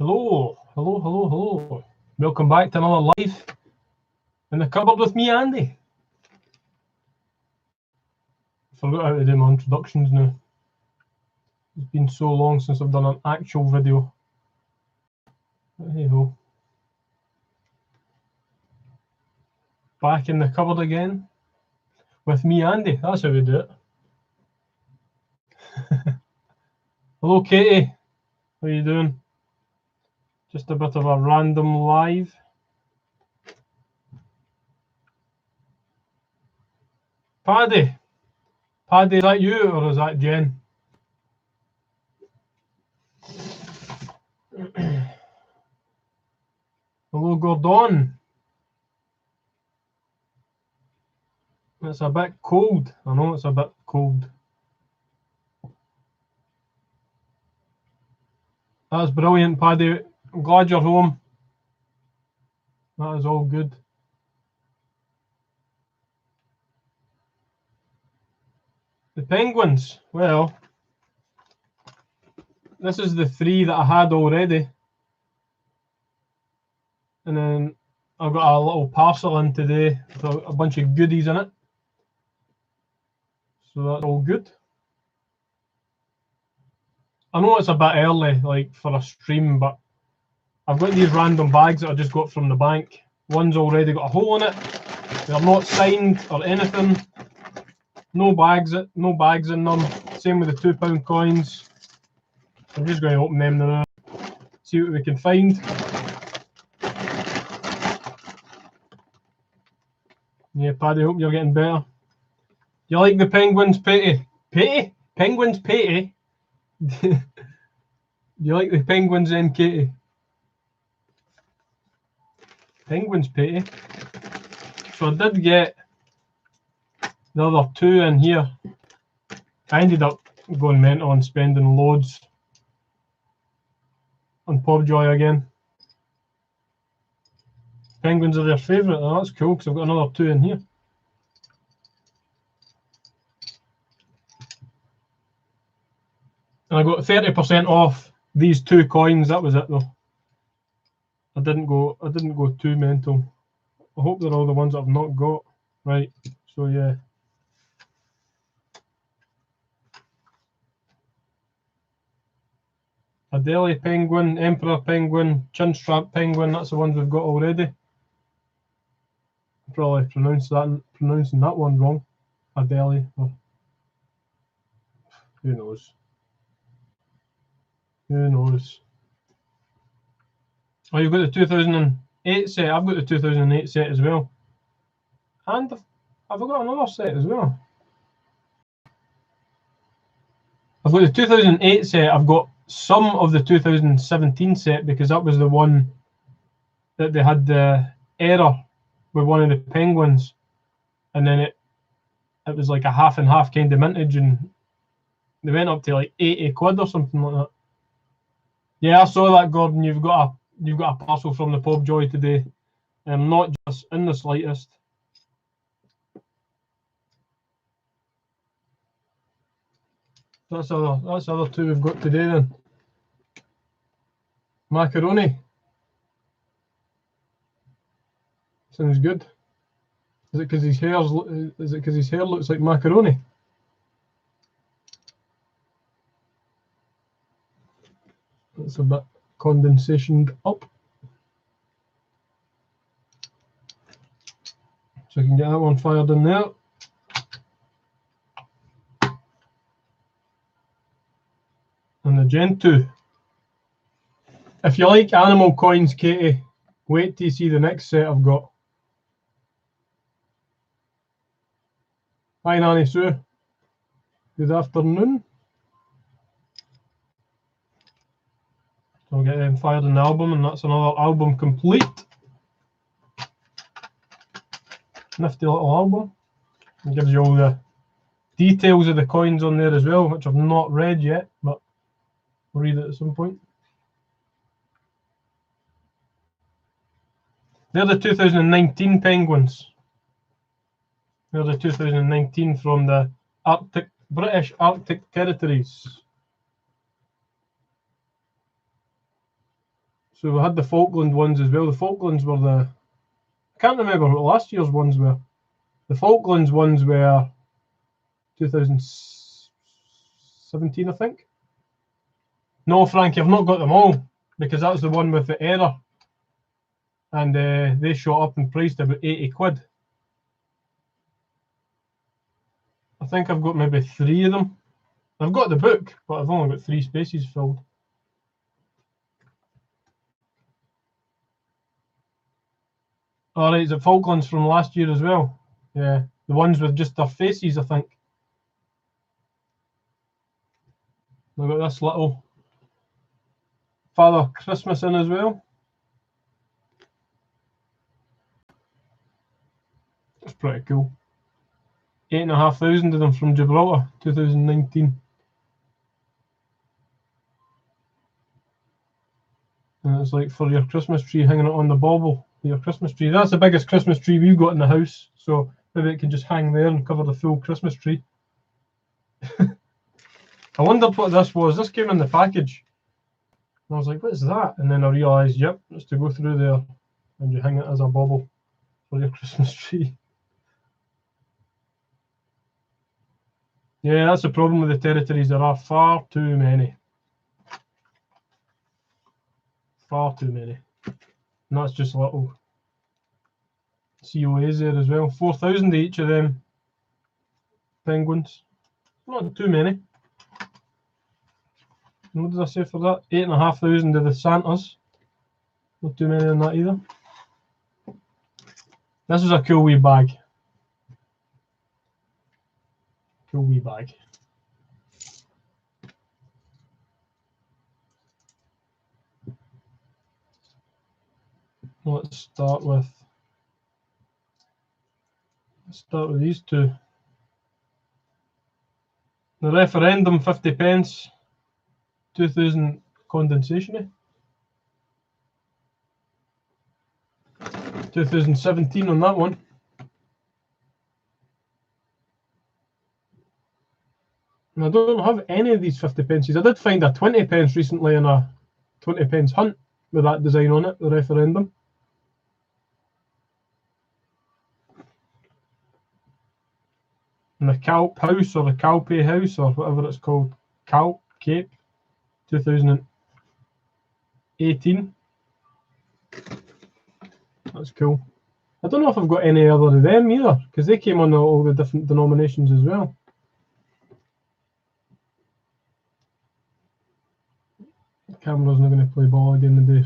Hello, hello, hello, hello. Welcome back to another live in the cupboard with me, Andy. I forgot how to do my introductions now. It's been so long since I've done an actual video. But hey ho. Back in the cupboard again with me, Andy. That's how we do it. Hello, Katie. How are you doing? Just a bit of a random live. Paddy, is that you or is that Jen? Hello, Gordon. It's a bit cold. I know it's a bit cold. That's brilliant, Paddy. I'm glad you're home. That is all good. The Penguins, well, this is the 3 that I had already. And then I've got a little parcel in today with a bunch of goodies in it. So that's all good. I know it's a bit early, like for a stream, but I've got these random bags that I just got from the bank. One's already got a hole in it. They're not signed or anything. No bags in them. Same with the £2 coins. I'm just going to open them now. See what we can find. Yeah, Paddy, hope you're getting better. You like the Penguins, Petey? Petey? Penguins, Petey? Do you like the Penguins then, Katie? Penguins, Petey. So I did get the other 2 in here. I ended up going mental and spending loads on Pobjoy again. Penguins are their favourite. Oh, that's cool because I've got another 2 in here. And I got 30% off these 2 coins. That was it though. I didn't go too mental. I hope they're all the ones that I've not got. Right. So yeah. Adele Penguin, Emperor Penguin, Chinstrap Penguin, that's the ones we've got already. Probably pronouncing that one wrong. Adele, or who knows? Who knows? Oh, you've got the 2008 set. I've got the 2008 set as well. And I've got another set as well. I've got the 2008 set. I've got some of the 2017 set because that was the one that they had the error with one of the Penguins, and then it was like a half and half kind of mintage, and they went up to like 80 quid or something like that. Yeah, I saw that, Gordon. You've got a parcel from the Pobjoy today. Not just in the slightest. That's other 2 we've got today then. Macaroni. Sounds good. Is it because his hair looks like macaroni? That's a bit condensationed up. So I can get that one fired in there. And the Gen 2. If you like animal coins, Katie, wait till you see the next set I've got. Hi, Nanny Sue. Good afternoon. So I'll get them fired in the album, and that's another album complete. Nifty little album. It gives you all the details of the coins on there as well, which I've not read yet, but we'll read it at some point. They're the 2019 Penguins. They're the 2019 from the British Arctic Territories. So we had the Falkland ones as well. The Falklands were I can't remember what last year's ones were. The Falklands ones were 2017, I think. No, Frankie, I've not got them all because that's the one with the error. And they shot up in price to about 80 quid. I think I've got maybe 3 of them. I've got the book, but I've only got 3 spaces filled. Alright, is it Falklands from last year as well? Yeah, the ones with just their faces, I think. We've got this little Father Christmas in as well. That's pretty cool. 8,500 of them from Gibraltar, 2019. And it's like for your Christmas tree, hanging it on the bauble of your Christmas tree. That's the biggest Christmas tree we've got in the house, so maybe it can just hang there and cover the full Christmas tree. I wondered what this was. This came in the package. And I was like, what is that? And then I realised, yep, it's to go through there and you hang it as a bauble for your Christmas tree. Yeah, that's the problem with the territories. There are far too many. Far too many. And that's just little COAs there as well. 4,000 each of them penguins. Not too many. And what did I say for that? 8,500 of the Santas. Not too many on that either. This is a cool wee bag. Cool wee bag. Let's start with these two. The referendum 50 pence, 2000 condensation. 2017 on that one. And I don't have any of these 50 pences. I did find a 20 pence recently in a 20 pence hunt with that design on it, the referendum. And the Calp House or the Calpe House or whatever it's called, Cape, 2018. That's cool. I don't know if I've got any other of them either, because they came on all the different denominations as well. The camera's not going to play ball again today.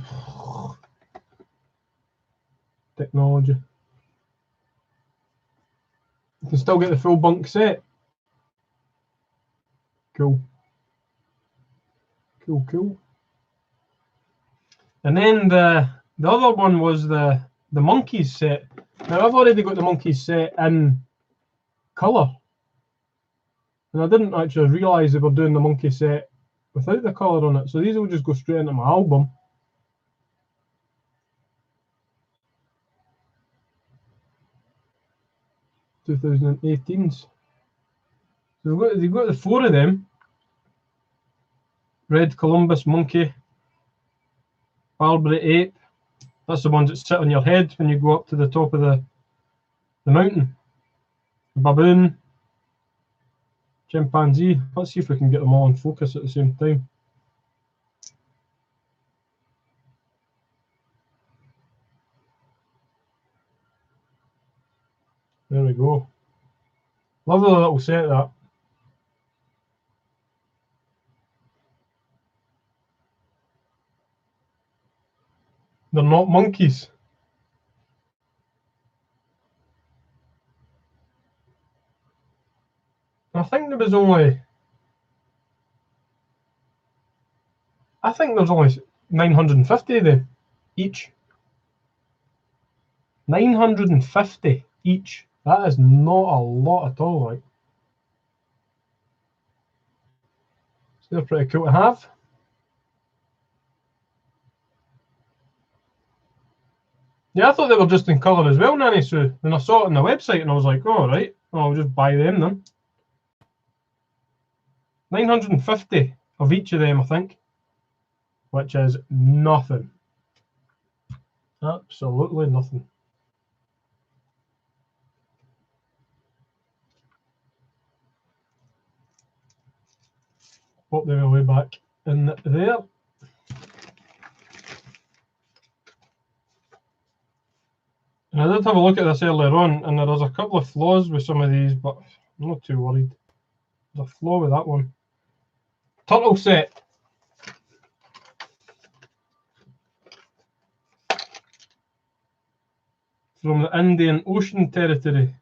Technology. You can still get the full bunk set. Cool. Cool. And then the other one was the monkeys set. Now I've already got the monkeys set in colour. And I didn't actually realise they were doing the monkey set without the colour on it. So these will just go straight into my album. (2018's). So you've got the 4 of them. Red Columbus monkey, Barbary ape. That's the ones that sit on your head when you go up to the top of the mountain. Baboon, chimpanzee. Let's see if we can get them all in focus at the same time. There we go. Lovely little set, that. They're not monkeys. I think there was only... I think there's only 950 of them each. 950 each. That is not a lot at all, right? So they're pretty cool to have. Yeah, I thought they were just in colour as well, Nanny Sue. Then I saw it on the website and I was like, oh, right, I'll just buy them then. 950 of each of them, I think, which is nothing. Absolutely nothing. Pop them way back in there. And I did have a look at this earlier on, and there's a couple of flaws with some of these, but I'm not too worried. There's a flaw with that one. Turtle set. From the Indian Ocean Territory.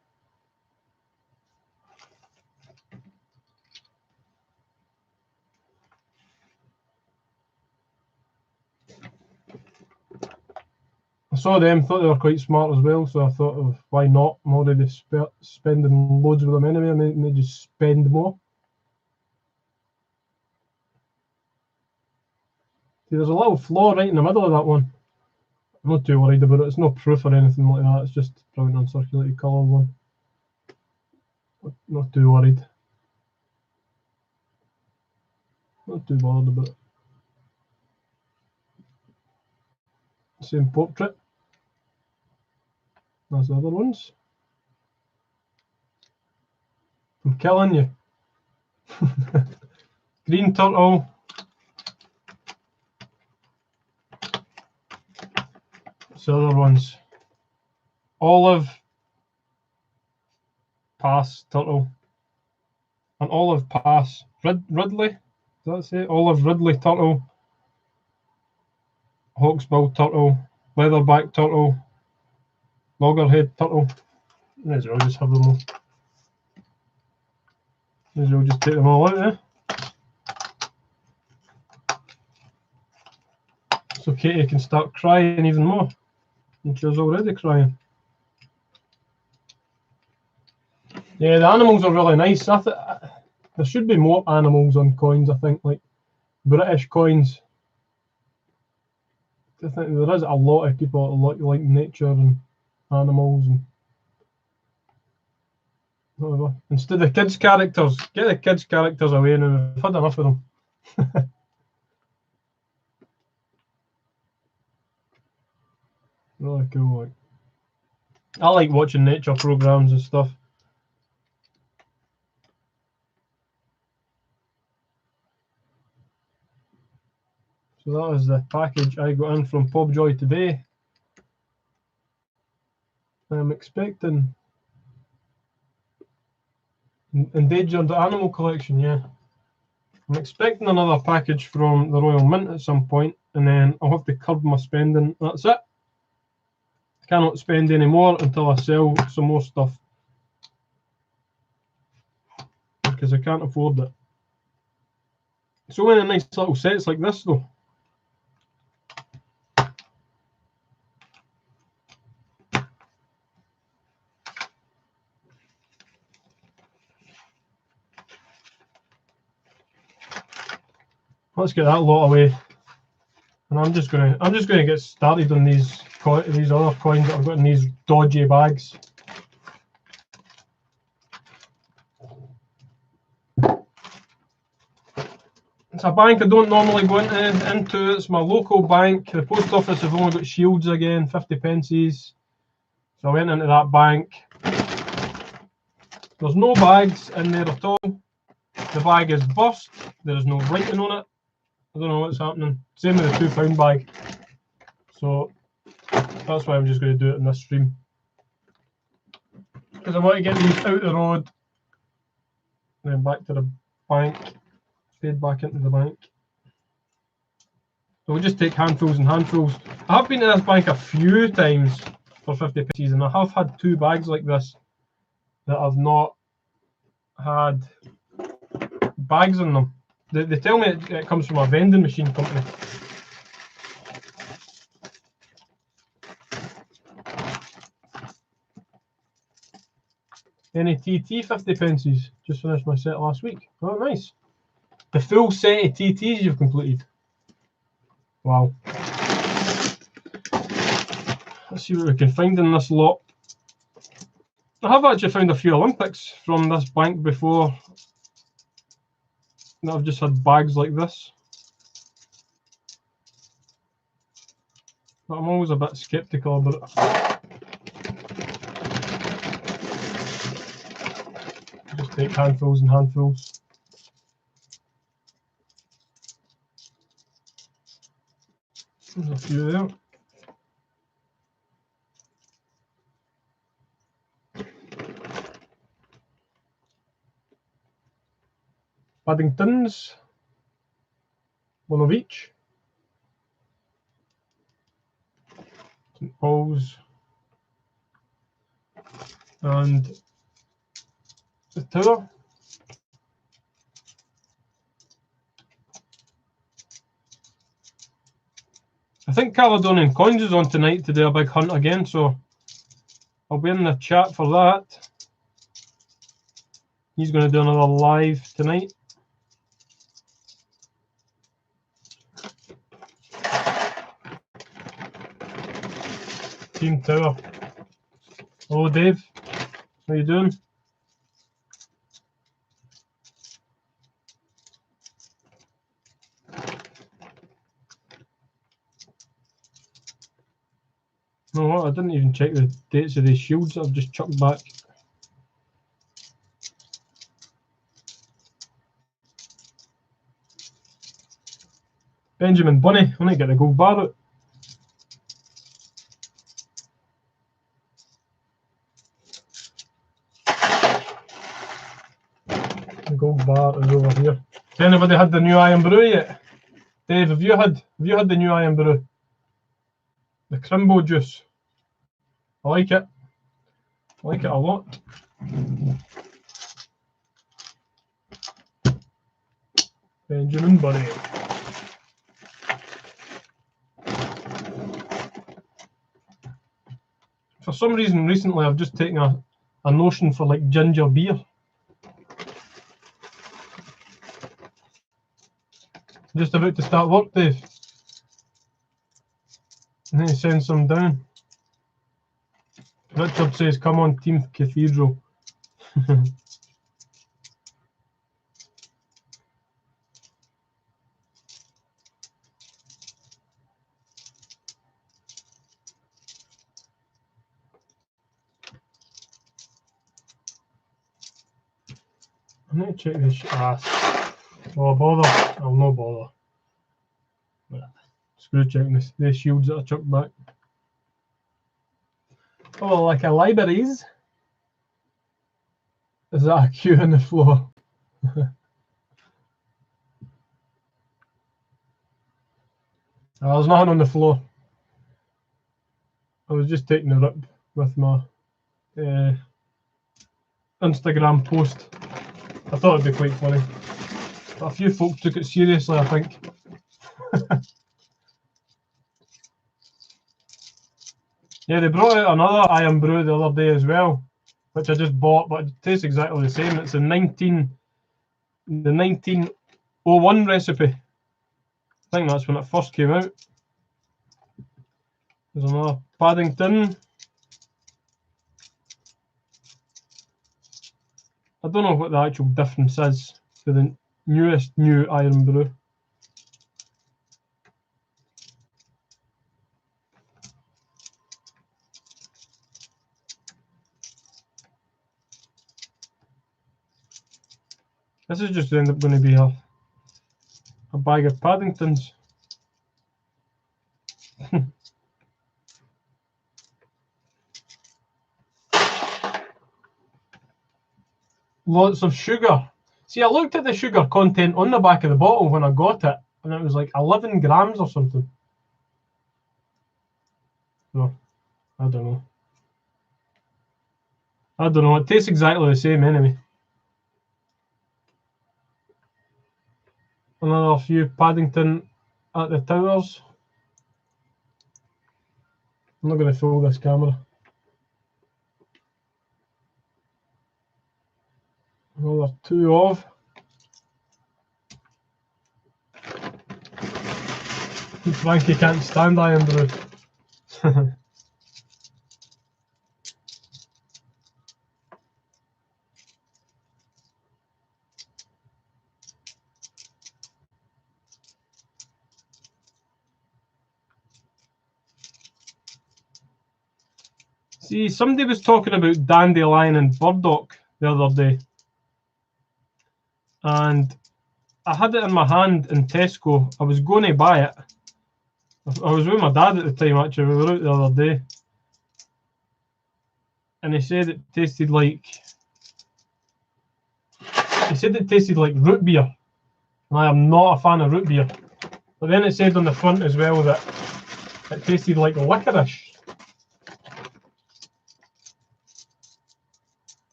I saw them, thought they were quite smart as well, so I thought, oh, why not? I'm already spending loads with them anyway, I may just spend more. See, there's a little flaw right in the middle of that one. I'm not too worried about it. It's no proof or anything like that. It's just probably an uncirculated colour one. Not too worried. Not too bothered about it. Same portrait. That's the other ones. I'm killing you. Green turtle. What's the other ones? Olive. Pass turtle. An olive pass. Ridley. Does that say? Olive Ridley turtle. Hawksbill turtle. Leatherback turtle. Loggerhead turtle. May as well just have them all. May as well just take them all out, so Katie can start crying even more. And she was already crying. Yeah, the animals are really nice. There should be more animals on coins, I think, like British coins. I think there is a lot of people that like nature and animals and whatever. Instead of kids' characters, get the kids' characters away now. We've had enough of them. Really cool. Like, I like watching nature programs and stuff. So that is the package I got in from Pobjoy today. I'm expecting endangered animal collection, yeah. I'm expecting another package from the Royal Mint at some point, and then I'll have to curb my spending. That's it. I cannot spend any more until I sell some more stuff, because I can't afford it. So many nice little sets like this, though. Let's get that lot away, and I'm just gonna get started on these other coins that I've got in these dodgy bags. It's a bank I don't normally go into. It's my local bank. The post office have only got shields again, 50 pences. So I went into that bank. There's no bags in there at all. The bag is burst. There is no writing on it. I don't know what's happening. Same with the £2 bag. So that's why I'm just going to do it in this stream, because I want to get these out the road, and then back to the bank, paid back into the bank. So we'll just take handfuls and handfuls. I have been to this bank a few times for 50 pences, and I have had 2 bags like this that I've not had bags in them. They tell me it comes from a vending machine company. Any TT 50 pences. Just finished my set last week. Oh, nice. The full set of TTs you've completed. Wow. Let's see what we can find in this lot. I have actually found a few Olympics from this bank before. I've just had bags like this. but I'm always a bit sceptical about it. Just take handfuls and handfuls. There's a few there. Paddingtons, one of each. St. Paul's and the Tower. I think Caledonian Coins is on tonight to do a big hunt again, so I'll be in the chat for that. He's going to do another live tonight. Team Tower. Hello, Dave. How you doing? You know what? I didn't even check the dates of these shields that I've just chucked back. Benjamin Bunny. I need to get the gold bar out. The gold bar is over here. Has anybody had the new Iron Brew yet? Dave, have you had the new Iron Brew? The Crimbo juice. I like it. I like it a lot. Benjamin Bunny. For some reason recently I've just taken a notion for like ginger beer. Just about to start work, Dave. I need to send some down. Richard says, come on, Team Cathedral. I need to check this shit. Oh, bother. I'll no bother. Screw checking the shields that I chucked back. Oh, like a libraries. Is that a queue on the floor? There's nothing on the floor. I was just taking a rip with my Instagram post. I thought it'd be quite funny. But a few folks took it seriously, I think. Yeah, they brought out another Iron Brew the other day as well, which I just bought, but it tastes exactly the same. It's the 1901 recipe. I think that's when it first came out. There's another Paddington. I don't know what the actual difference is to the newest new Iron Brew. This is just end up going to be a bag of Paddingtons. Lots of sugar. See, I looked at the sugar content on the back of the bottle when I got it, and it was like 11 grams or something. No, I don't know. I don't know. It tastes exactly the same anyway. Another few Paddington at the Towers. I'm not going to fool this camera. Another two of. Frankie can't stand Iron Brew. See, somebody was talking about dandelion and burdock the other day, and I had it in my hand in Tesco. I was going to buy it. I was with my dad at the time, actually. We were out the other day, and he said it tasted like root beer, and I am not a fan of root beer. But then it said on the front as well that it tasted like licorice.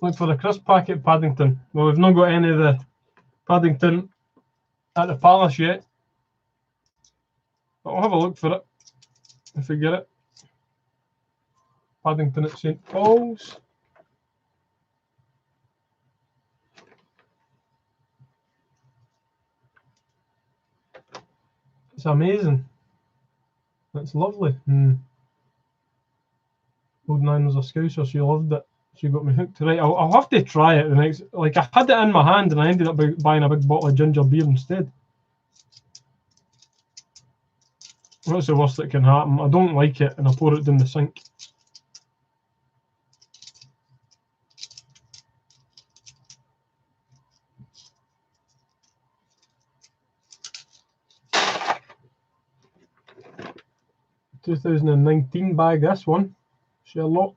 Look for the crisp packet Paddington. Well, we've not got any of the Paddington at the Palace yet, but I'll have a look for it if we get it. Paddington at St Paul's. It's amazing. It's lovely. Old Nan was a Scouser. She loved it. She got me hooked. Right, I'll have to try it the next. Like, I had it in my hand and I ended up buying a big bottle of ginger beer instead. What's the worst that can happen? I don't like it and I pour it down the sink. ...2019 bag, this one. Sherlock.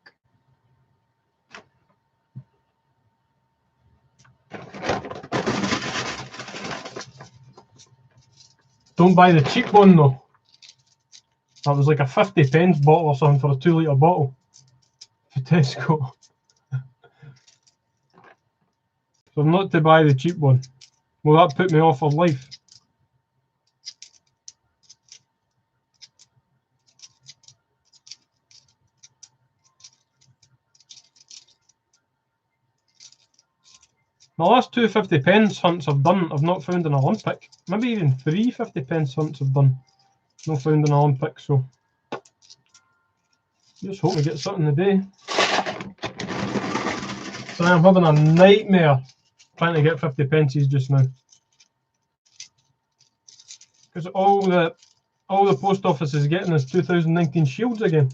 Don't buy the cheap one though. That was like a 50p bottle or something for a 2-litre bottle for Tesco. So I'm not to buy the cheap one. Will that put me off for life? My last 2 50p hunts I've done, I've not found an Olympic. Maybe even 3 50p hunts I've done. Not found an Olympic, so just hope we get something today. So I'm having a nightmare trying to get 50p just now. Because all the post office is getting is 2019 Shields again.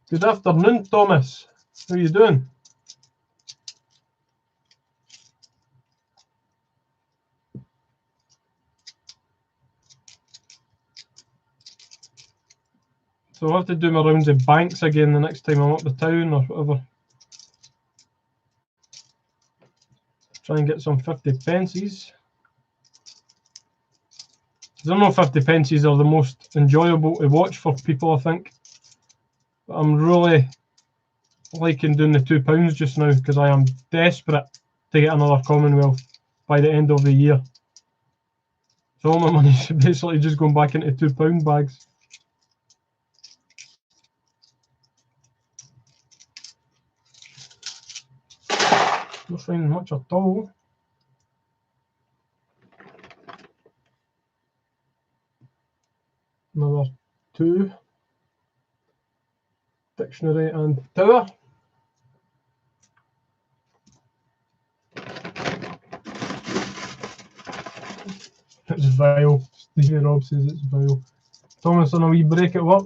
Good afternoon, Thomas. How are you doing? So I'll have to do my rounds of banks again the next time I'm up the town or whatever. Try and get some 50p. I don't know if 50p are the most enjoyable to watch for people, I think. But I'm really liking doing the £2 just now because I am desperate to get another Commonwealth by the end of the year. So all my money should basically just going back into £2 bags. Not finding much at all. Another 2. Dictionary and tower. It's vile. Stevie Rob says it's vile. Thomas on a wee break at work.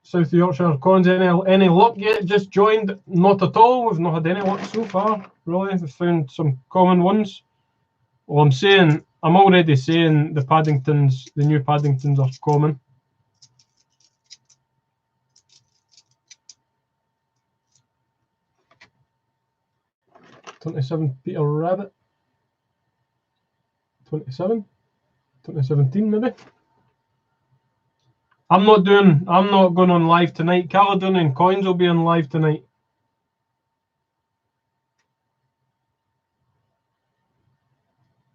South Yorkshire Cons, any luck yet? Just joined? Not at all. We've not had any luck so far, really. We've found some common ones. Well, I'm already saying the Paddingtons, the new Paddingtons are common. '27 Peter Rabbit. 2017 maybe. I'm not going on live tonight. Caledonian Coins will be on live tonight.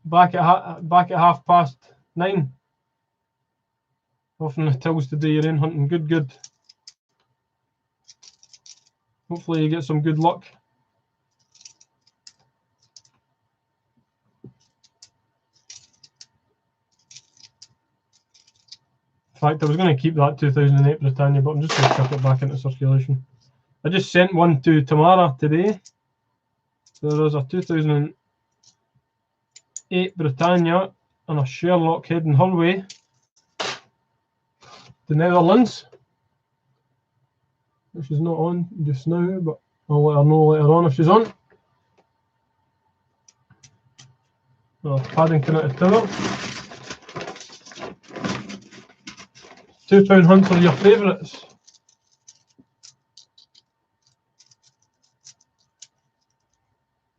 Back at 9:30. Off in the tills to do your own hunting. Good. Hopefully you get some good luck. In fact, I was going to keep that 2008 Britannia, but I'm just going to chuck it back into circulation. I just sent one to Tamara today. So there was a 2008 Britannia and a Sherlock heading her way. The Netherlands. She's not on just now, but I'll let her know later on if she's on. Paddington at the tower. £2 hunts are your favourites.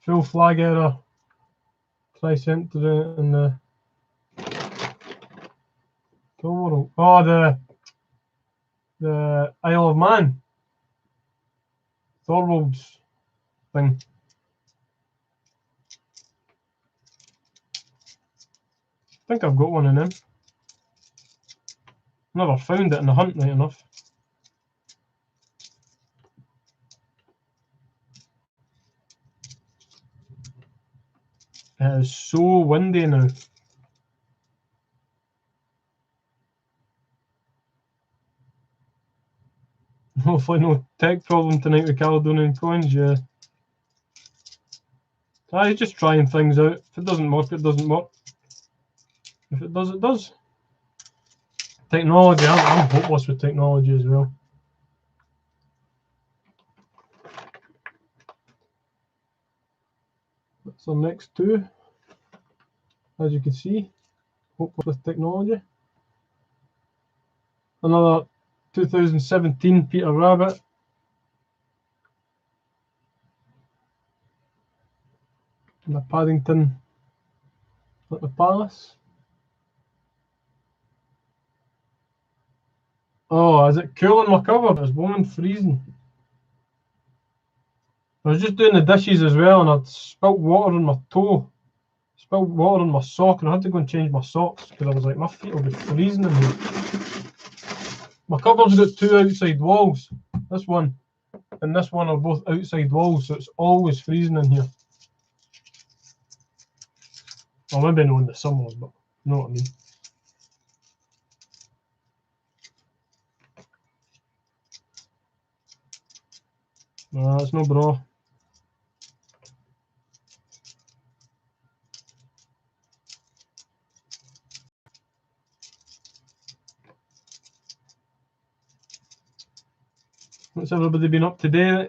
Full flag error. Try centre in the tower. Oh, the Isle of Man. Thorwald's thing. I think I've got one in them. Never found it in the hunt right enough. It is so windy now. Hopefully no tech problem tonight with Caledonian coins, yeah. I just trying things out. If it doesn't work, it doesn't work. If it does, it does. Technology, I'm hopeless with technology as well. That's our next two. As you can see, hopeless with technology. Another 2017 Peter Rabbit. And the Paddington at the Palace. Oh, is it cool in my cupboard? It's woman freezing. I was just doing the dishes as well, and I'd spilt water on my toe. Spilled water on my sock, and I had to go and change my socks because I was like, my feet will be freezing in here. My cupboard's got two outside walls. This one and this one are both outside walls, so it's always freezing in here. Well, maybe not in the summers, but you know what I mean. No, it's no bra. What's everybody been up to today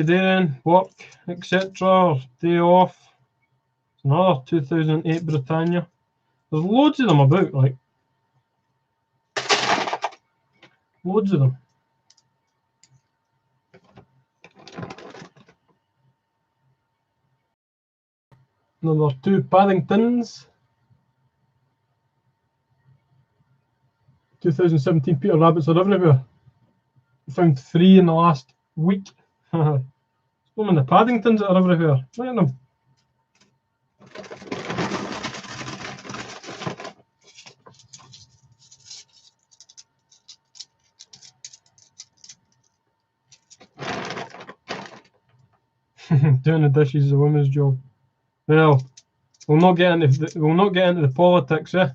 then? Work, etc. Day off. It's another 2008 Britannia. There's loads of them about, like. Loads of them. Number two, Paddingtons. 2017 Peter Rabbits are everywhere. I found 3 in the last week. Some of the Paddingtons are everywhere. Look at them. Doing the dishes is a woman's job. Well, we'll not get into the politics, eh?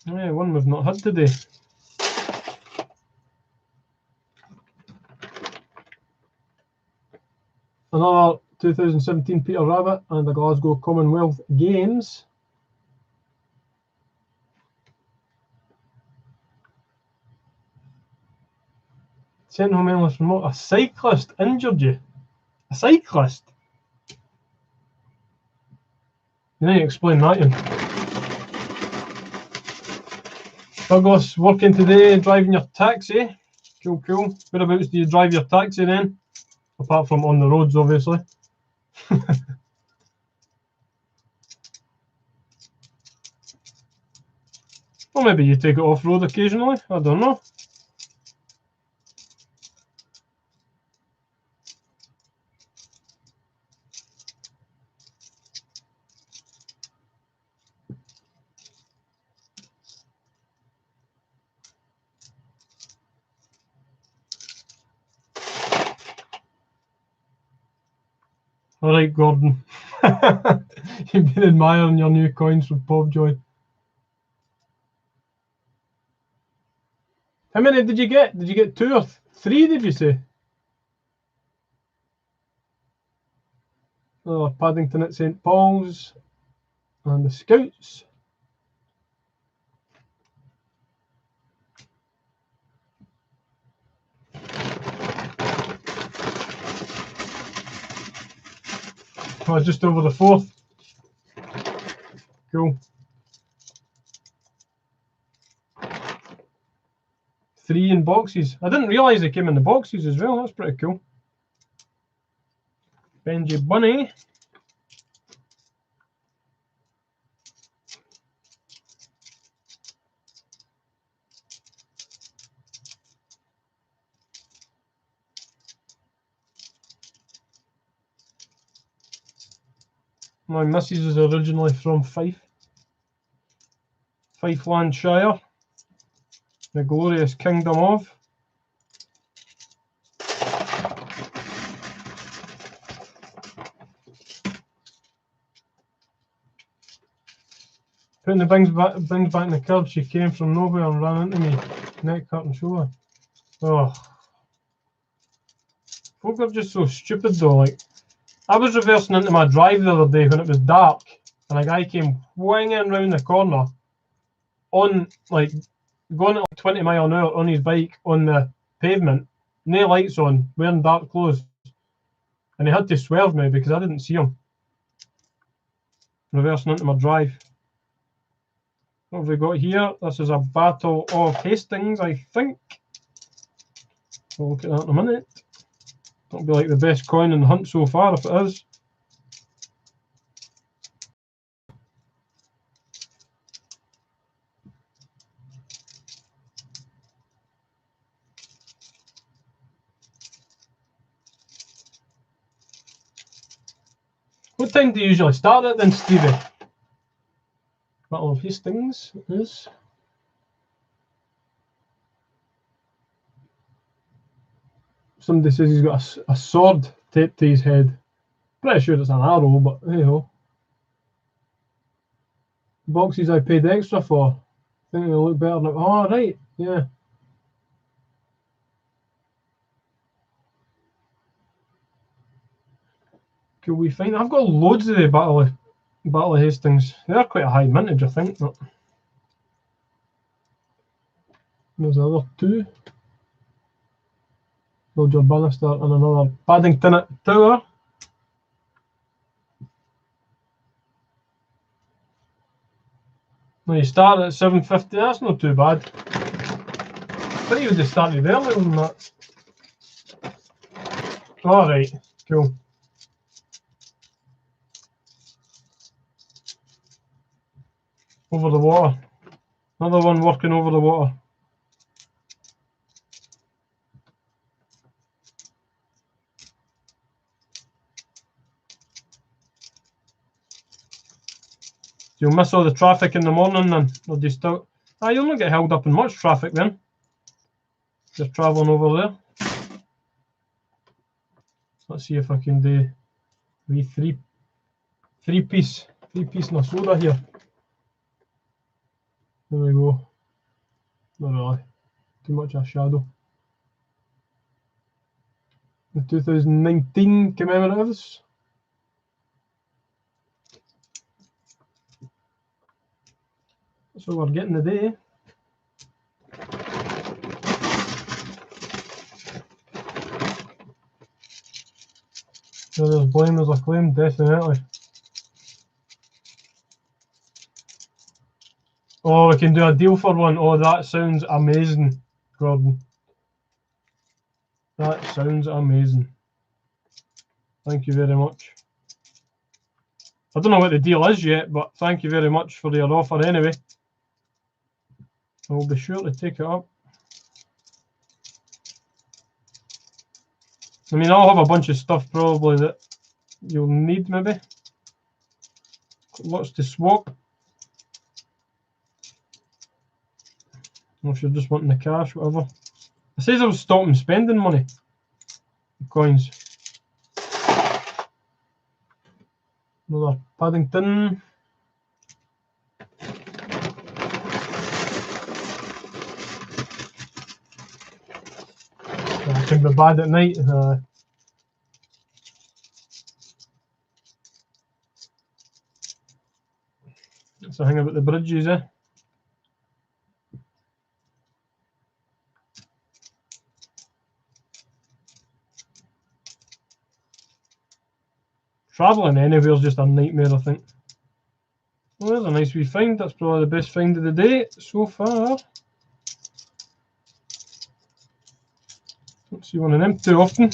Yeah, one we've not had today. Another 2017 Peter Rabbit and the Glasgow Commonwealth Games. Sent home endless remote. A cyclist injured you. A cyclist? You need to explain that, Ian. Douglas, working today, driving your taxi. Cool, cool. Whereabouts do you drive your taxi then? Apart from on the roads, obviously. Or maybe you take it off-road occasionally. I don't know. All right, Gordon. You've been admiring your new coins from Pobjoy. How many did you get? Did you get 2 or 3, did you say? Paddington at St Paul's and the Scouts. Oh, just over the 4th. Cool. 3 in boxes. I didn't realise they came in the boxes as well. That's pretty cool. Benji Bunny. My missus is originally from Fife. Fife-Landshire. The glorious kingdom of. Putting the bins back in the curb, she came from nowhere and ran into me. Neck cut and shoulder. Oh. Folk are just so stupid though. Like, I was reversing into my drive the other day when it was dark, and a guy came winging round the corner on, like, going at like 20 miles an hour on his bike on the pavement, no lights on, wearing dark clothes. And he had to swerve me because I didn't see him. Reversing into my drive. What have we got here? This is a Battle of Hastings, I think. We'll look at that in a minute. That'll be like the best coin in the hunt so far if it is. What time do you usually start it then, Stevie? Battle of Hastings is. Somebody says he's got a sword taped to his head. Pretty sure it's an arrow, but hey ho. Boxes I paid extra for. I think they'll look better now. Oh, right, yeah. Could we find? I've got loads of the Battle of Hastings. They are quite a high mintage, I think. But there's the other 2. Roger Bannister and another Paddington at Tower. Now you start at 750. That's not too bad. I think you would have started earlier than that. Alright, cool. Over the water. Another one working over the water. You'll miss all the traffic in the morning then. Or do you still... you'll not get held up in much traffic then. Just travelling over there. Let's see if I can do wee three piece and a soda here. There we go. Not really. Too much of a shadow. The 2019 commemoratives. That's what we're getting today. So there's blame, there's a claim, definitely. Oh, we can do a deal for one. Oh, that sounds amazing, Gordon. That sounds amazing. Thank you very much. I don't know what the deal is yet, but thank you very much for your offer anyway. I will be sure to take it up. I mean, I'll have a bunch of stuff probably that you'll need, maybe. Lots to swap. Or if you're just wanting the cash, whatever. It says I was stopping spending money. Coins. Another Paddington. It can be bad at night. That's the thing about the bridges, eh? Travelling anywhere is just a nightmare, I think. Well, there's a nice wee find. That's probably the best find of the day so far. Don't see one of them too often.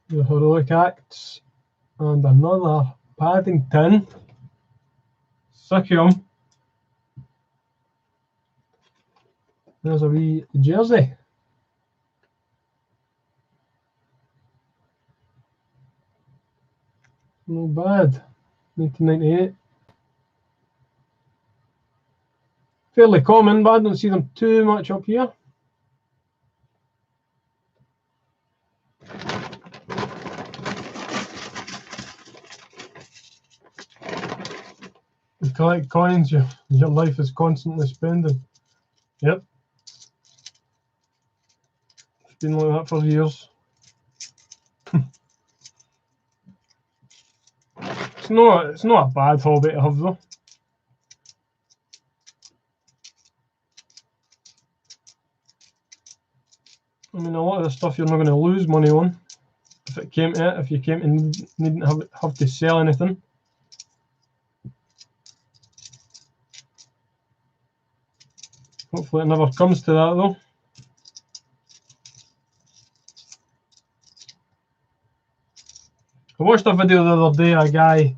The Heroic Acts and another Paddington. Sick of 'em. There's a wee jersey. No bad. 1998. Fairly common, but I don't see them too much up here. You collect coins, your life is constantly spending. Yep. It's been like that for years. It's not a bad hobby to have though. I mean, a lot of the stuff you're not going to lose money on if it came to it, if you came to needn't have to sell anything. Hopefully it never comes to that though. I watched a video the other day, a guy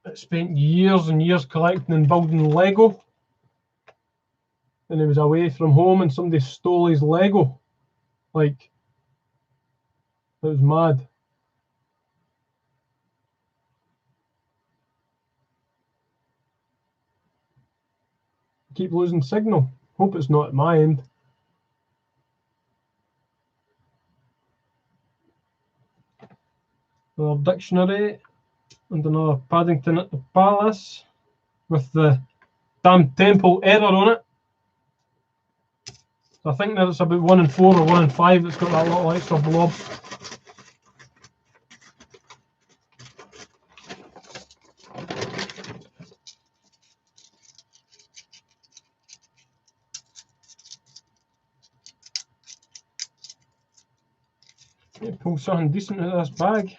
that spent years and years collecting and building Lego, and he was away from home and somebody stole his Lego. Like, it was mad. Keep losing signal. Hope it's not at my end. Another dictionary and another Paddington at the Palace with the damn temple error on it. I think that it's about 1 in 4 or 1 in 5 that's got that little extra blob. Pull something decent out of this bag.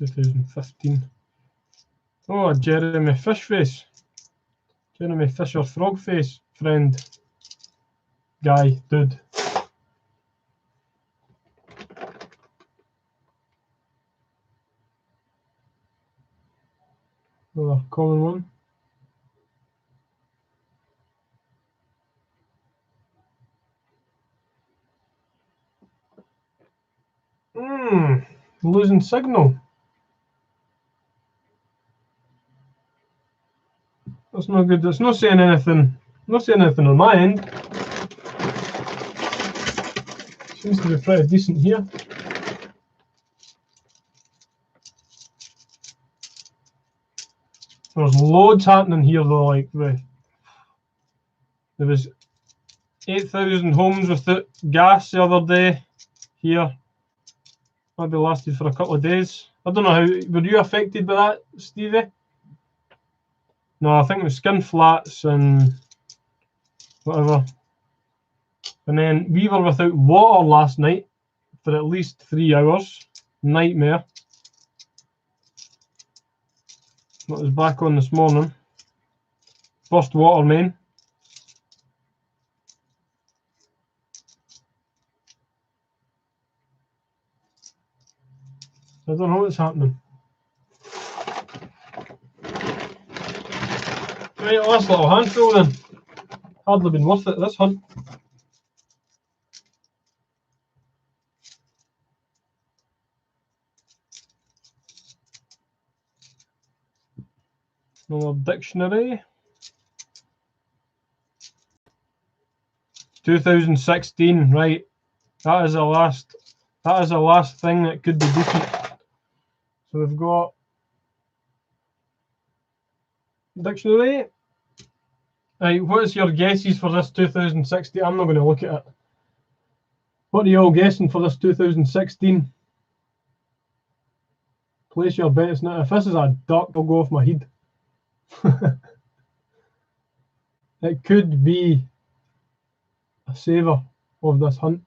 $2015. Oh, Jeremy Fishface. Jeremy Fisher Frogface friend. Guy, dude. Another common one. Losing signal. That's not good. It's not saying anything. Not saying anything on my end. Seems to be pretty decent here. There's loads happening here though. Like there was 8,000 homes without gas the other day here. Maybe lasted for a couple of days. I don't know how. Were you affected by that, Stevie? No, I think it was skin flats and whatever. And then we were without water last night for at least 3 hours. Nightmare. That was back on this morning. Burst water main. I don't know what's happening. Right, last little handful then. Hardly been worth it, this hunt. Another dictionary. 2016, right. That is the last That is the last thing that could be decent. So we've got dictionary. Right, what is your guesses for this 2016? I'm not going to look at it. What are you all guessing for this 2016? Place your bets now. If this is a duck, I'll go off my head. It could be a saver of this hunt.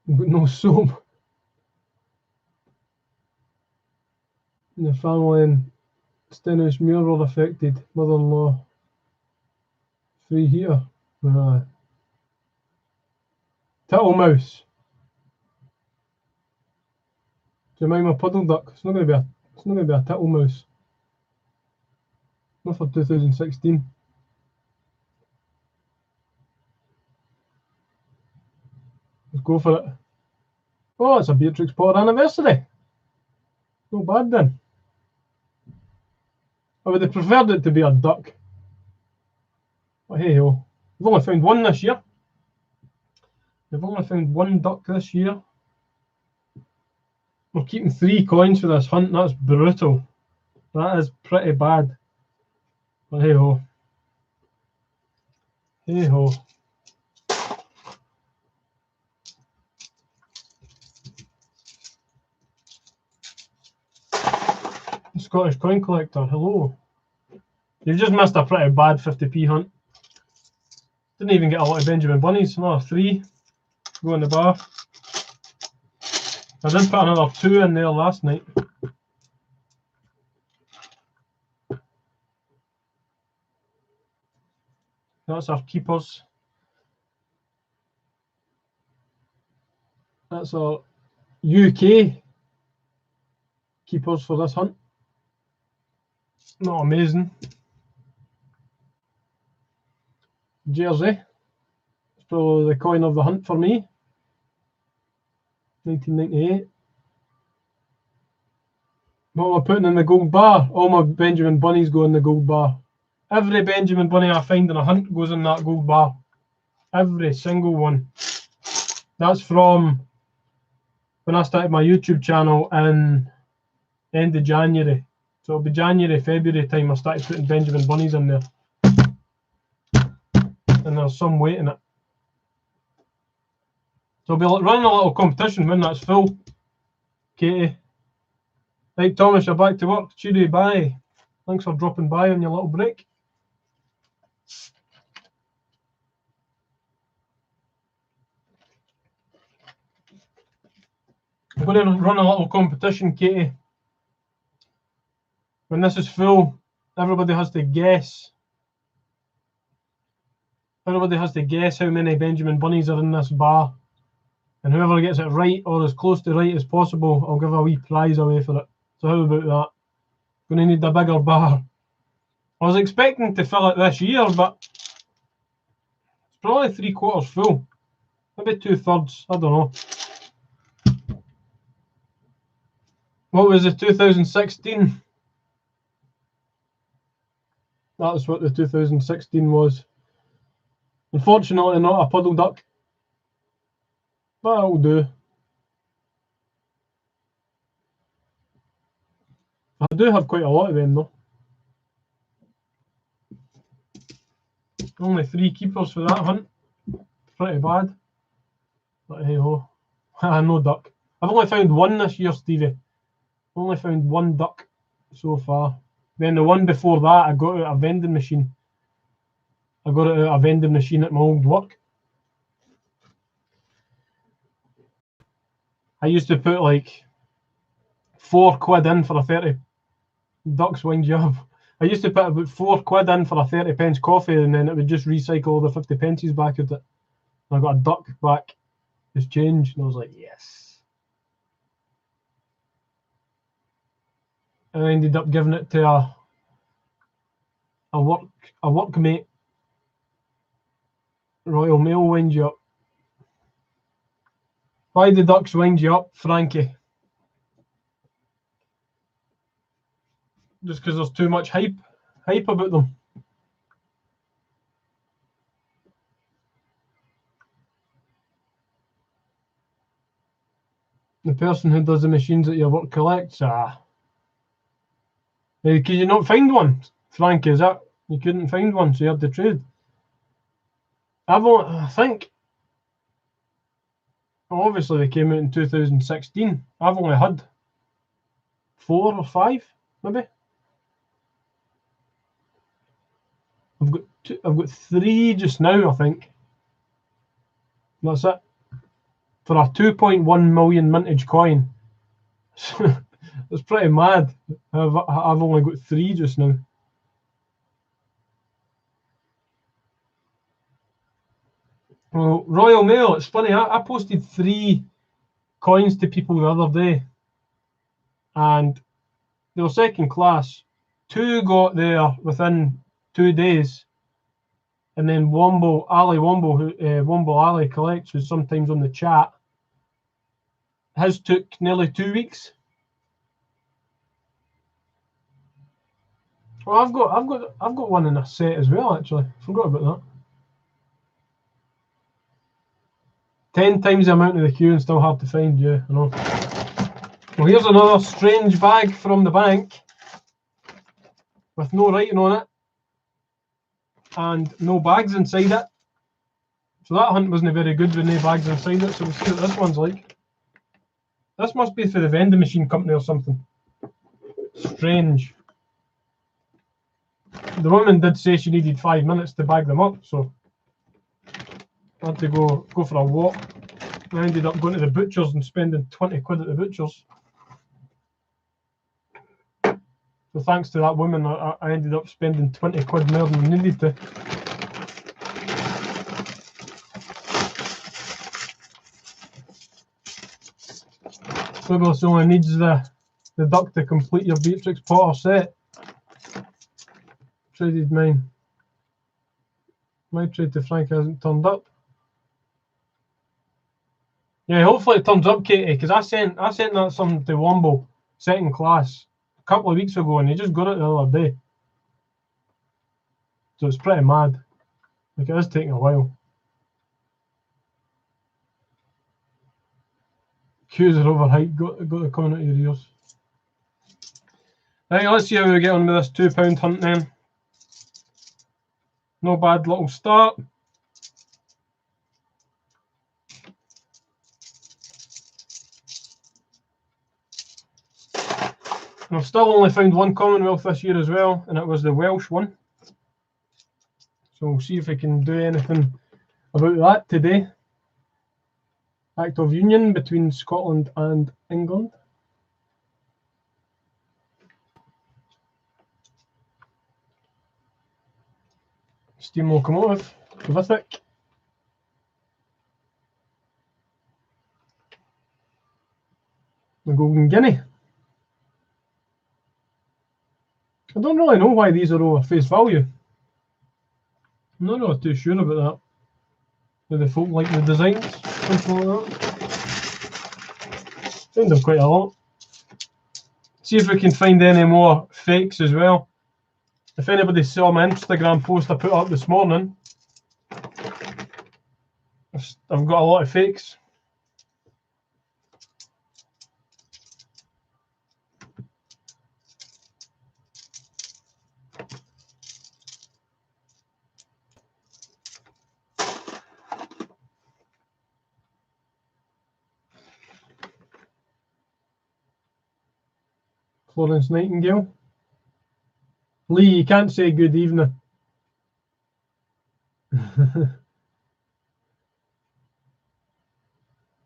But no soap. The family in Stenhousemuir were affected. Mother-in-law. Free heater. Tittlemouse. Jemima Puddle Duck. It's not going to be a tittlemouse. Not for 2016. Let's go for it. Oh, it's a Beatrix Potter anniversary. No bad then. I would have preferred it to be a duck. But hey ho. We've only found one this year. We've only found one duck this year. We're keeping 3 coins for this hunt. That's brutal. That is pretty bad. But hey ho. Hey ho. Scottish coin collector, hello. You've just missed a pretty bad 50p hunt. Didn't even get a lot of Benjamin Bunnies. Another 3 go in the bar. I did put another 2 in there last night. That's our keepers. That's our UK keepers for this hunt. Not amazing. Jersey. It's probably the coin of the hunt for me. 1998. What am I putting in the gold bar? All my Benjamin Bunnies go in the gold bar. Every Benjamin Bunny I find in a hunt goes in that gold bar. Every single one. That's from when I started my YouTube channel in end of January. So it'll be January, February time I started putting Benjamin Bunnies in there. And there's some weight in it. So I'll be running a little competition when that's full. Katie. Right, Thomas, you're back to work. Cheery, bye. Thanks for dropping by on your little break. I'm going to run a little competition, Katie. When this is full, everybody has to guess. Everybody has to guess how many Benjamin Bunnies are in this bar. And whoever gets it right or as close to right as possible, I'll give a wee prize away for it. So how about that? Going to need a bigger bar. I was expecting to fill it this year, but it's probably 3/4 full. Maybe 2/3, I don't know. What was the 2016? That's what the 2016 was. Unfortunately, not a puddle duck. But that'll do. I do have quite a lot of them though. Only 3 keepers for that hunt. Pretty bad. But hey ho. No duck. I've only found one this year, Stevie. Only found 1 duck so far. Then the one before that, I got it out a vending machine. I got it out a vending machine at my old work. I used to put like £4 in for a 30. Ducks wind you up. I used to put about £4 in for a 30p coffee, and then it would just recycle the 50p back at it. And I got a duck back as change, and I was like, yes. And I ended up giving it to a workmate. Royal Mail wind you up. Why do ducks wind you up, Frankie? Just because there's too much hype about them. The person who does the machines at your work collects. Could you not find one, Frank? Is that you couldn't find one, so you had to trade? I think. Well, obviously they came out in 2016. I've only had 4 or 5, maybe. I've got 3 just now, I think. That's it. For a 2.1 million mintage coin. It's pretty mad. I've only got 3 just now. Well, Royal Mail, it's funny, I posted 3 coins to people the other day, and they were second class. 2 got there within 2 days, and then Womble Ali collects, who's sometimes on the chat, his took nearly 2 weeks. Well, I've got one in a set as well. Actually, forgot about that. 10 times the amount of the queue and still hard to find. Yeah, I know. Well, here's another strange bag from the bank with no writing on it and no bags inside it. So that hunt wasn't very good with no bags inside it. So we'll see what this one's like. This must be for the vending machine company or something. Strange. The woman did say she needed 5 minutes to bag them up, so I had to go for a walk. I ended up going to the butcher's and spending 20 quid at the butcher's. So thanks to that woman, I ended up spending 20 quid more than I needed to. Douglas only needs the duck to complete your Beatrix Potter set. Traded mine. My trade to Frank hasn't turned up. Yeah, hopefully it turns up, Katie, because I sent that something to Womble, second class, a couple of weeks ago, and he just got it the other day. So it's pretty mad. Like, it is taking a while. Queues are overhyped. Got to coming out of your ears. Right, let's see how we get on with this £2 hunt then. No bad little start. I've still only found one Commonwealth this year as well, and it was the Welsh one. So we'll see if we can do anything about that today. Act of Union between Scotland and England. Steam locomotive, Vivic. The Golden Guinea. I don't really know why these are all at face value. I'm not really too sure about that. Do the folk like the designs? Something like that. Found them quite a lot. See if we can find any more fakes as well. If anybody saw my Instagram post I put up this morning, I've got a lot of fakes. Florence Nightingale. Lee, you can't say good evening.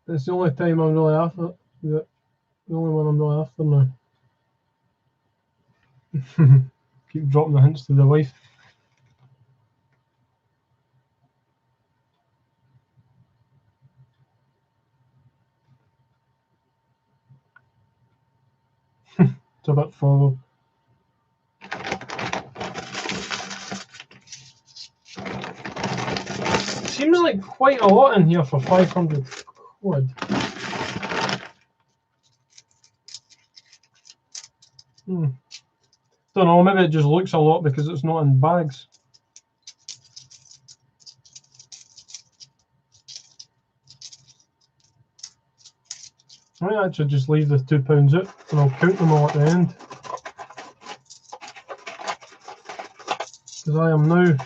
It's the only time I'm really after. The only one I'm really after now. Keep dropping the hints to the wife. It's a bit forward. Seems like quite a lot in here for 500 quid. Don't know, maybe it just looks a lot because it's not in bags. I might actually just leave the £2 out and I'll count them all at the end. Because I am now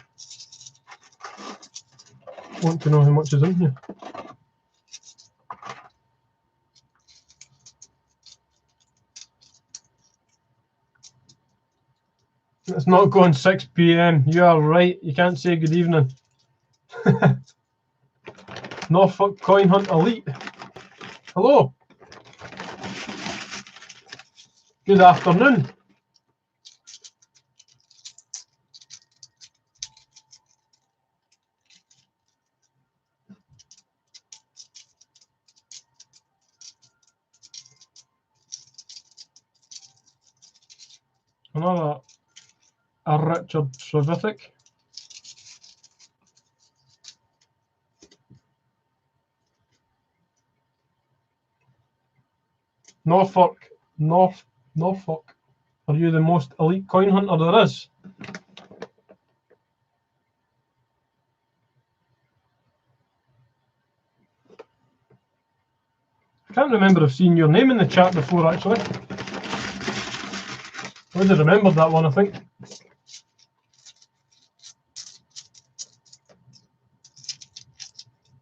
want to know how much is in here. It's not going 6 PM. You are right. You can't say good evening. Norfolk Coin Hunt Elite. Hello. Good afternoon. Another a Richard Trevithick. Norfolk. Norfolk. Are you the most elite coin hunter there is? I can't remember if seeing your name in the chat before, actually. I would have remembered that one, I think.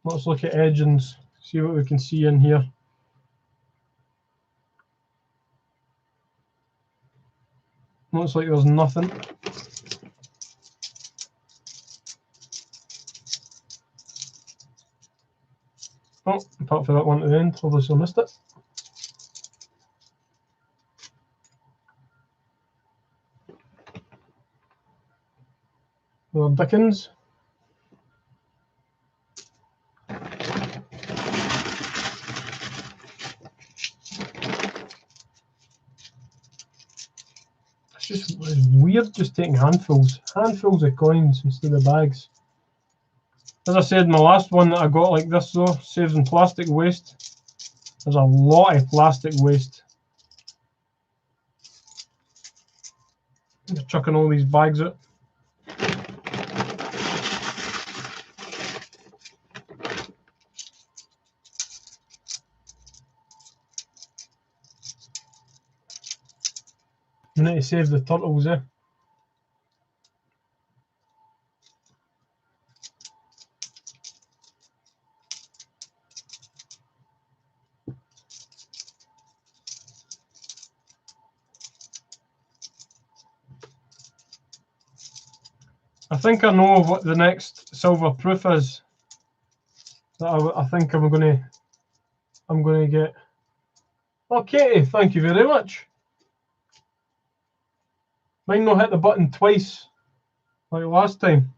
Let's look at Edgens, see what we can see in here. Looks like there's nothing. Oh, apart from that one at the end, obviously I missed it. Well, Dickens. It's weird just taking handfuls of coins instead of bags. As I said, my last one that I got like this though, saves in plastic waste. There's a lot of plastic waste. They're chucking all these bags out. We need to save the turtles, eh? I think I know what the next silver proof is that I think I'm gonna get. Okay, thank you very much. Mine not hit the button twice like last time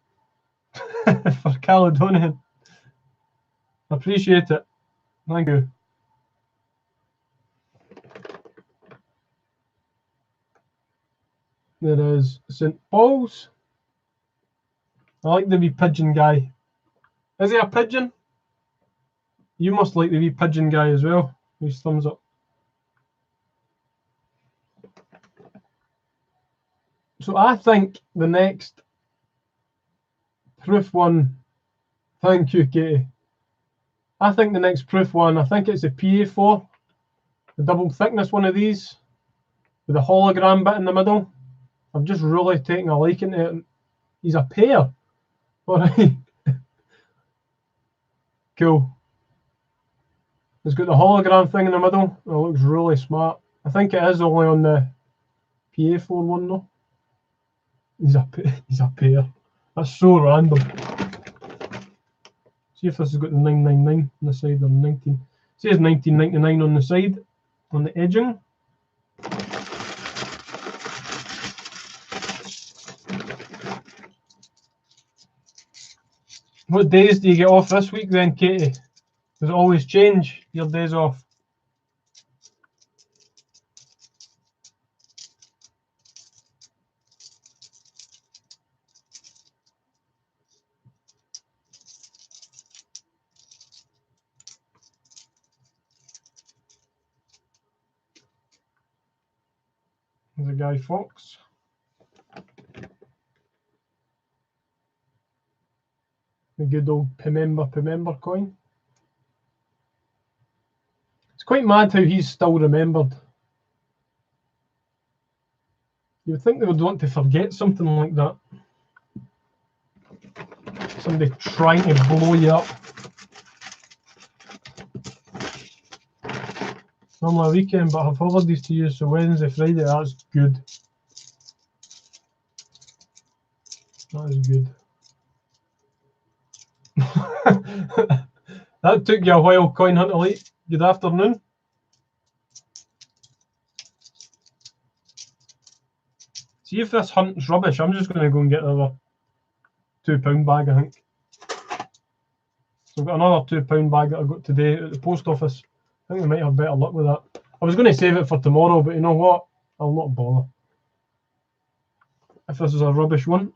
for Caledonian. Appreciate it. Thank you. There is St. Paul's. I like the wee pigeon guy. Is he a pigeon? You must like the wee pigeon guy as well. His thumbs up. So I think the next proof one, thank you, Katie. I think the next proof one, I think it's a PA4, the double thickness one of these, with the hologram bit in the middle. I've just really taken a liking to it. He's a pair. Alright. Cool. It's got the hologram thing in the middle. It looks really smart. I think it is only on the PA4 one though. He's a pair. That's so random. See if this has got the 999 on the side or 19. It says 1999 on the side, on the edging. What days do you get off this week then, Katie? Does it always change your days off? There's a Guy Fawkes. The good old Pemember coin. It's quite mad how he's still remembered. You would think they would want to forget something like that. Somebody trying to blow you up. Normally a weekend, but I have holidays to use, so Wednesday, Friday, that's good. That is good. That took you a while, Coin Hunter Late. Good afternoon. See if this hunt's rubbish. I'm just going to go and get another £2 bag, I think. So I've got another £2 bag that I got today at the post office. I think we might have better luck with that. I was going to save it for tomorrow, but you know what? I'll not bother. If this is a rubbish one,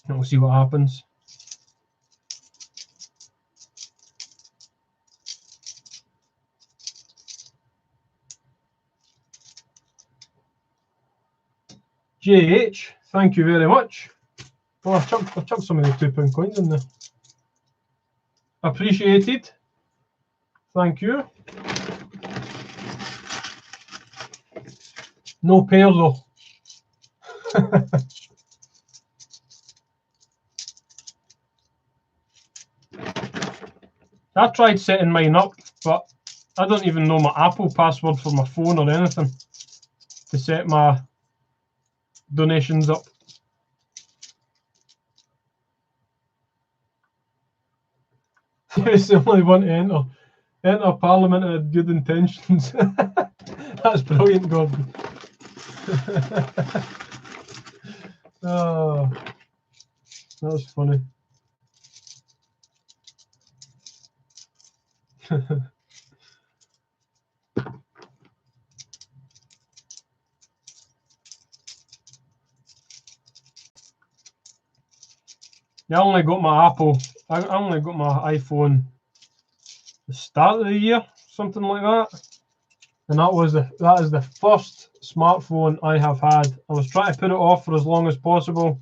and we'll see what happens. JH, thank you very much. Well, I've chucked some of the £2 coins in there. Appreciated. Thank you. No pair though. I tried setting mine up, but I don't even know my Apple password for my phone or anything to set my donations up. It's the only one to enter Parliament and had good intentions. That's brilliant, Gordon. Oh, that's funny. I only got my Apple. I only got my iPhone the start of the year, something like that. And that is the first smartphone I have had. I was trying to put it off for as long as possible,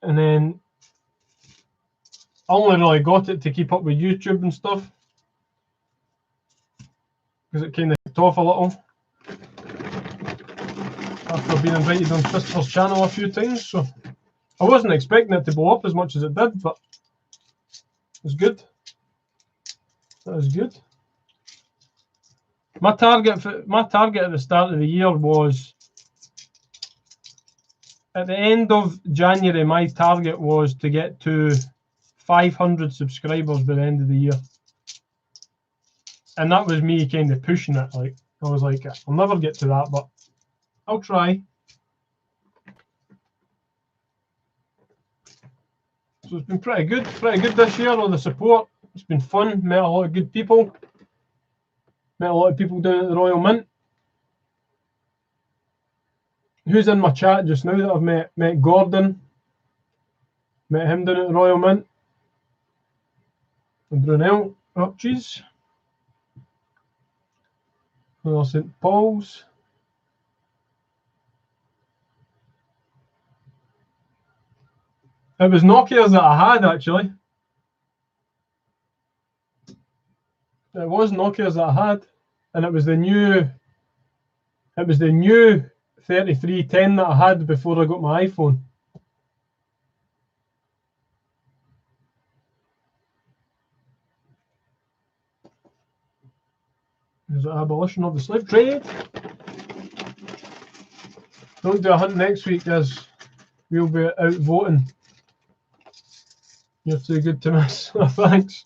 and then I only really got it to keep up with YouTube and stuff, because it kind of took off a little after being invited on Christopher's channel a few times. So I wasn't expecting it to blow up as much as it did, but it's good. That is good. My target at the start of the year was, at the end of January, my target was to get to 500 subscribers by the end of the year. And that was me kind of pushing it. Like, I was like, I'll never get to that, but I'll try. So it's been pretty good this year, all the support. It's been fun, met a lot of good people. Met a lot of people down at the Royal Mint. Who's in my chat just now that I've met? Met Gordon. Met him down at the Royal Mint. And Brunel, Upcheese. St Paul's. It was Nokia's that I had, actually. It was Nokia's that I had, and it was the new 3310 that I had before I got my iPhone. Is it abolition of the slave trade? Don't do a hunt next week, as we'll be out voting. You're too good to miss. Thanks.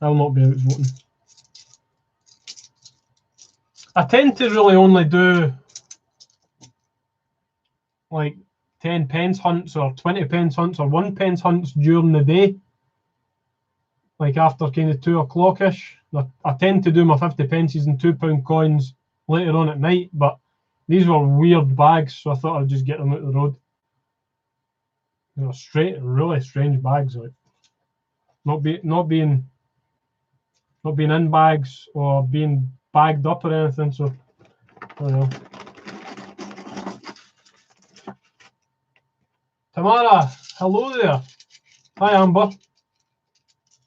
I'll not be out voting. I tend to really only do like 10 pence hunts or 20 pence hunts or 1 pence hunts during the day, like after kind of 2 o'clock-ish. I tend to do my 50 pences and £2 coins later on at night, but these were weird bags, so I thought I'd just get them out the road. You know, really strange bags, like not being in bags or being bagged up or anything. So I don't know. Tamara, hello there. Hi, Amber.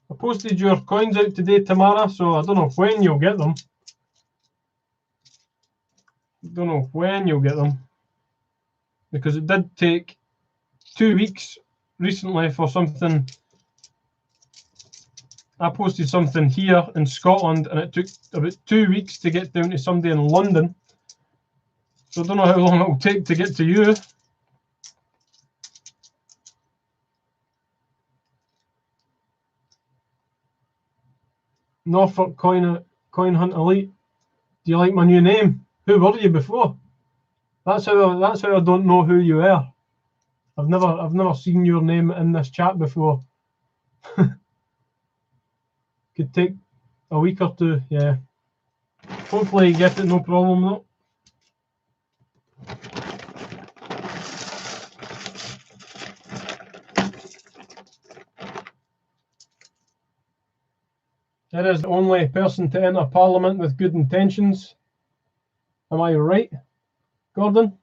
I posted your coins out today, Tamara, so I don't know when you'll get them. Don't know when you'll get them. Because it did take 2 weeks recently for something. I posted something here in Scotland and it took about 2 weeks to get down to somebody in London. So I don't know how long it'll take to get to you. Norfolk Coin Hunt Elite. Do you like my new name? Who were you before? That's how I don't know who you are. I've never seen your name in this chat before. Could take a week or two, yeah. Hopefully you get it, no problem though. It is the only person to enter Parliament with good intentions. Am I right, Gordon?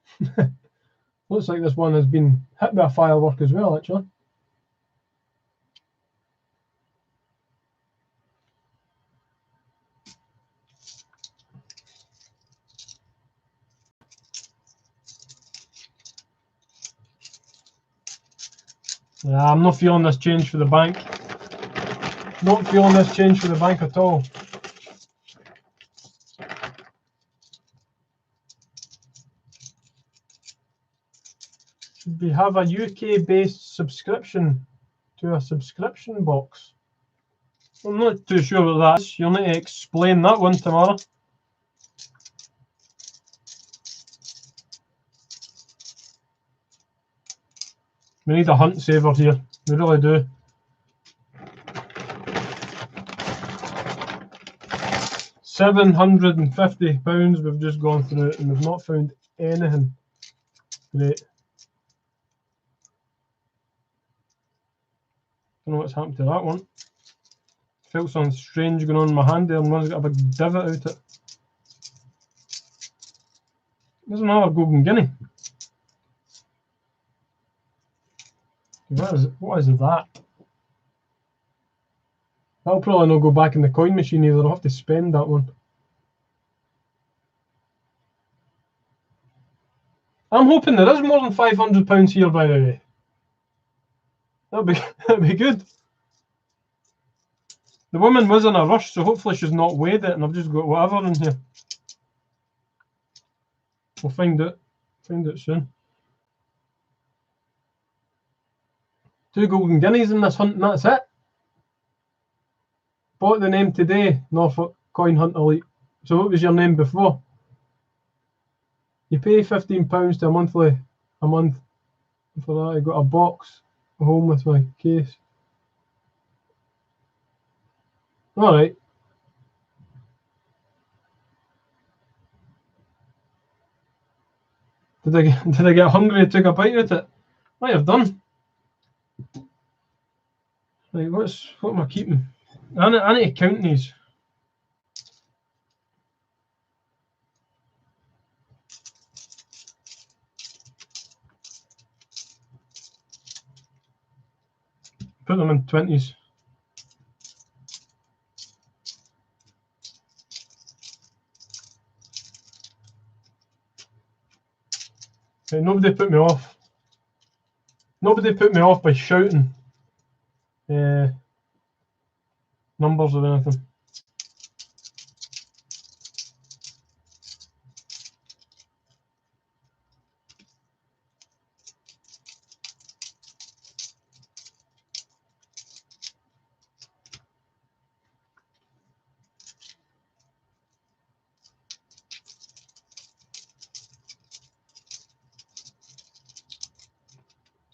Looks like this one has been hit by a firework as well, actually. Yeah, I'm not feeling this change for the bank. Not feeling this change for the bank at all. Should we have a UK-based subscription to a subscription box? I'm not too sure what that is. You'll need to explain that one tomorrow. We need a hunt saver here. We really do. £750 we've just gone through and we've not found anything. Great. Don't know what's happened to that one. Felt something strange going on in my hand there and one's got a big divot out it. There's another golden guinea. What is that? That'll probably not go back in the coin machine either. I'll have to spend that one. I'm hoping there is more than £500 here, by the way. That'd be good. The woman was in a rush, so hopefully she's not weighed it and I've just got whatever in here. We'll find it soon. 2 golden guineas in this hunt and that's it. Bought the name today, Norfolk Coin Hunt Elite. So what was your name before? You pay £15 to a month for that. I got a box home with my case. Alright. Did I get hungry and took a bite at it? Might have done. Right, what am I keeping? I need to count these. Put them in 20s. Right, nobody put me off. Nobody put me off by shouting numbers or anything.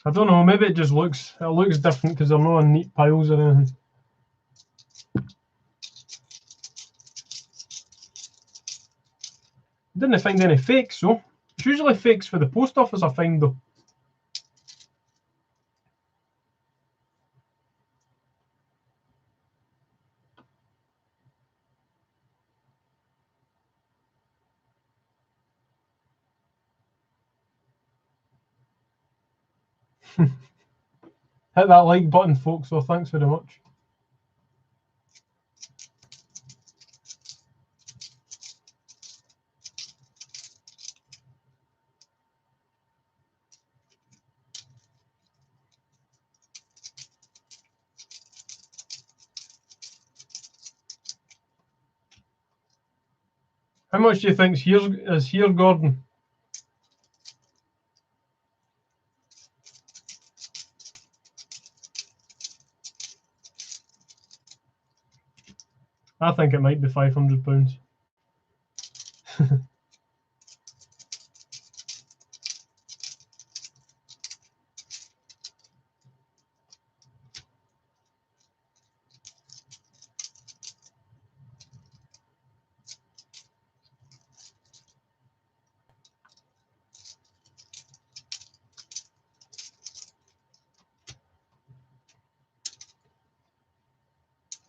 I don't know, maybe it just looks different because they're not in neat piles or anything. Didn't find any fakes, so it's usually fakes for the post office I find though. Hit that like button, folks, so thanks very much. How much do you think is here, Gordon? I think it might be £500.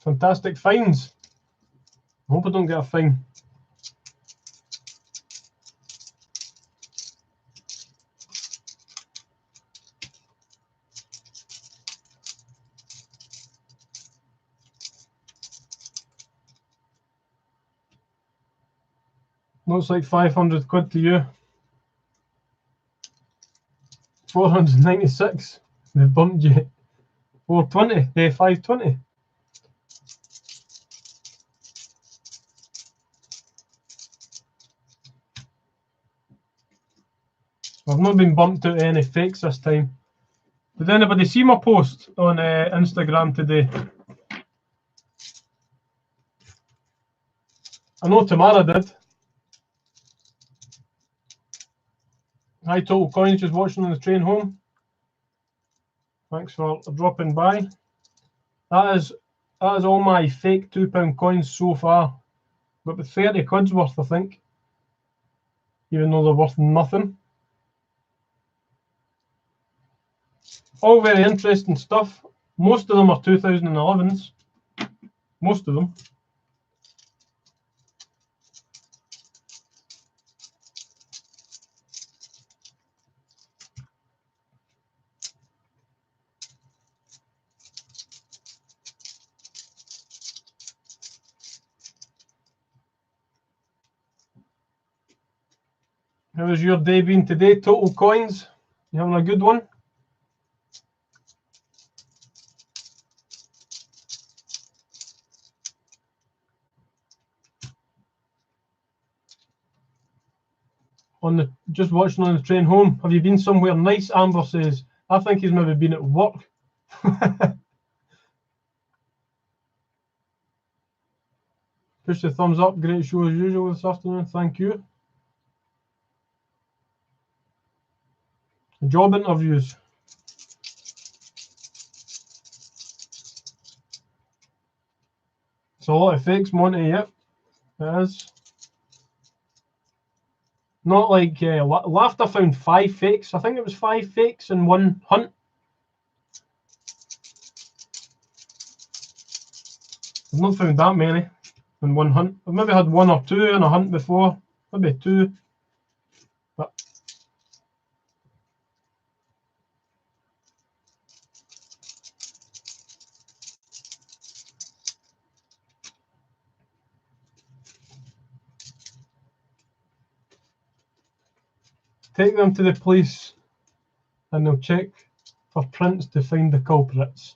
Fantastic finds. I hope I don't get a fine. Looks like 500 quid to you. 496. They've bumped you. 420. 520. I've not been bumped out of any fakes this time. Did anybody see my post on Instagram today? I know Tamara did. Hi, Total Coins, just watching on the train home. Thanks for dropping by. That is all my fake £2 coins so far. Got about 30 quid's worth, I think. Even though they're worth nothing. All very interesting stuff. Most of them are 2011s. Most of them. How has your day been today, Total Coins? You having a good one? Just watching on the train home. Have you been somewhere nice? Amber says. I think he's maybe been at work. Push the thumbs up. Great show as usual this afternoon. Thank you. Job interviews. It's a lot of fakes, Monty. Yep, it is. Not like Laughter found 5 fakes. I think it was 5 fakes in one hunt. I've not found that many in one hunt. I've maybe had 1 or 2 in a hunt before. Maybe 2. But take them to the police and they'll check for prints to find the culprits.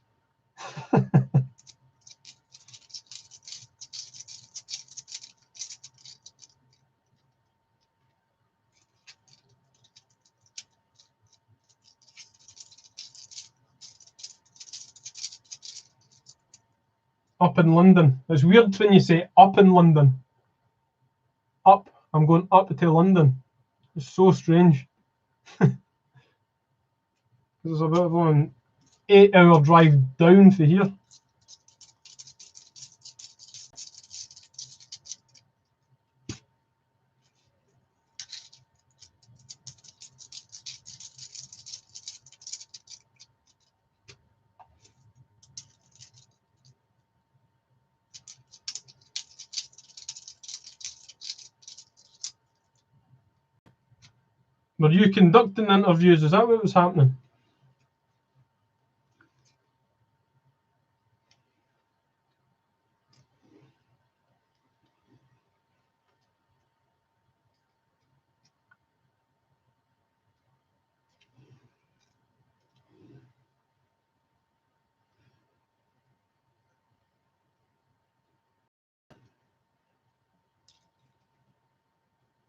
Up in London. It's weird when you say up in London. Up. I'm going up to London. It's so strange. There's a bit of an 8-hour drive down to here. Were you conducting interviews? Is that what was happening?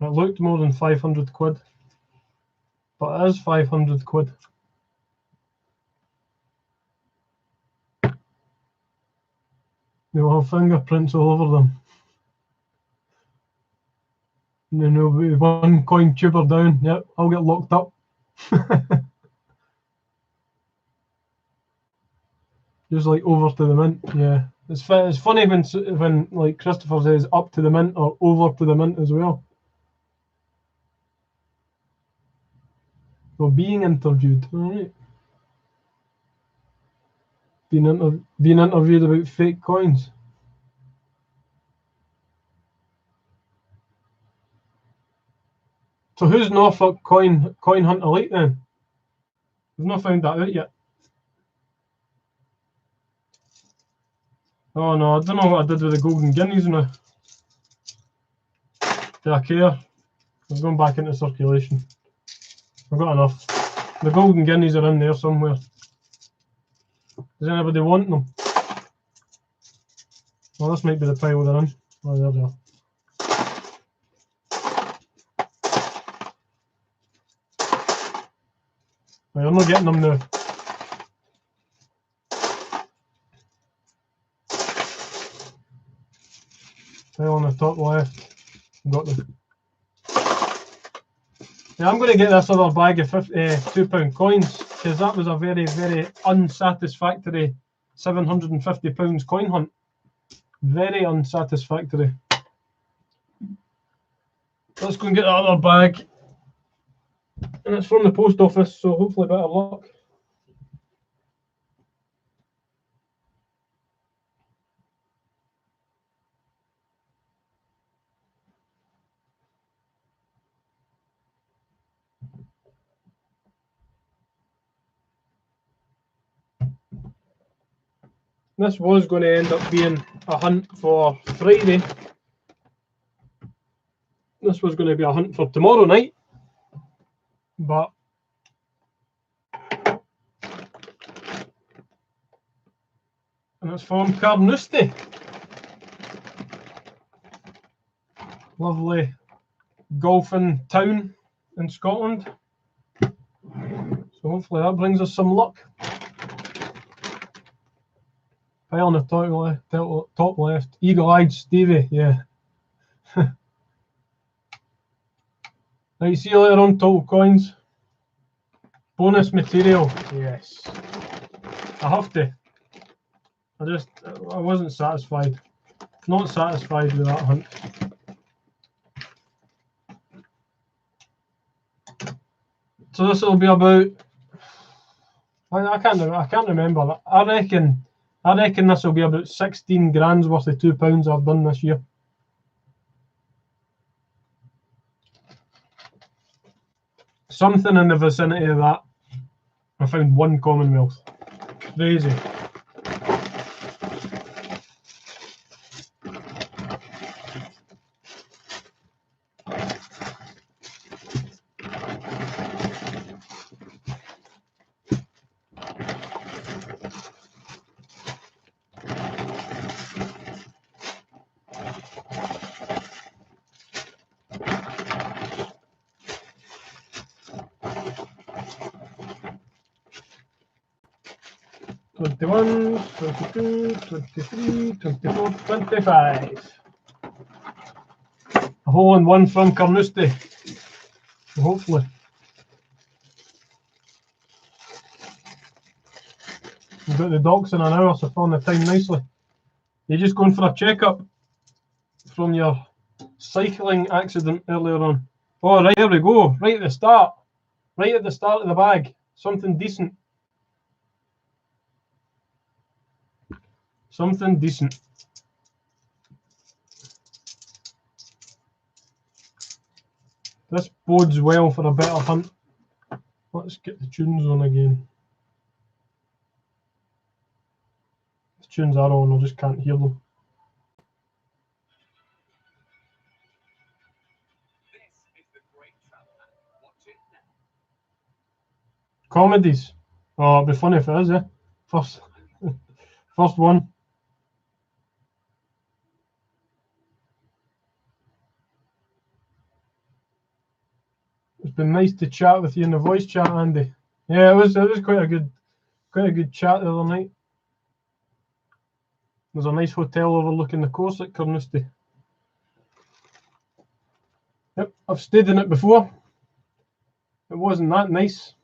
It looked more than 500 quid. But it is 500 quid. They will have fingerprints all over them. And then there'll be one coin tuber down. Yep, I'll get locked up. Just like over to the mint. Yeah, it's funny when like Christopher says up to the mint or over to the mint as well. Well, being interviewed. All right. Being interviewed about fake coins. So who's Norfolk coin hunter like then? We've not found that out yet. Oh no, I don't know what I did with the golden guineas now. Do I care? I'm going back into circulation. I've got enough. The golden guineas are in there somewhere. Does anybody want them? Well, this might be the pile they're in. Oh, there they are. Right, I'm not getting them now. Pile on the top left. Got them. Yeah, I'm going to get this other bag of £2 coins because that was a very, very unsatisfactory £750 coin hunt. Very unsatisfactory. Let's go and get that other bag. And it's from the post office, so hopefully better luck. This was going to end up being a hunt for Friday. This was going to be a hunt for tomorrow night. But and it's from Carnoustie. Lovely golfing town in Scotland. So hopefully that brings us some luck. Pile on the top left. Eagle-eyed Stevie, yeah. Right, see you later on, total coins. Bonus material, yes. I have to. I wasn't satisfied. Not satisfied with that hunt. So this will be about. I can't remember. I reckon this will be about 16 grand's worth of £2 I've done this year. Something in the vicinity of that. I found one Commonwealth. Crazy. $21, $22, $23, $24, $25. A hole in one from Carnoustie. Hopefully. We've got the docks in an hour, so filling the time nicely. You're just going for a checkup from your cycling accident earlier on. Oh, right, here we go. Right at the start. Right at the start of the bag. Something decent. Something decent. This bodes well for a better hunt. Let's get the tunes on again. The tunes are on, I just can't hear them. Comedies. Oh, it'd be funny if it is, yeah. First one. It's been nice to chat with you in the voice chat, Andy. Yeah, it was quite a good chat the other night. There's a nice hotel overlooking the coast at Carnoustie. Yep, I've stayed in it before. It wasn't that nice.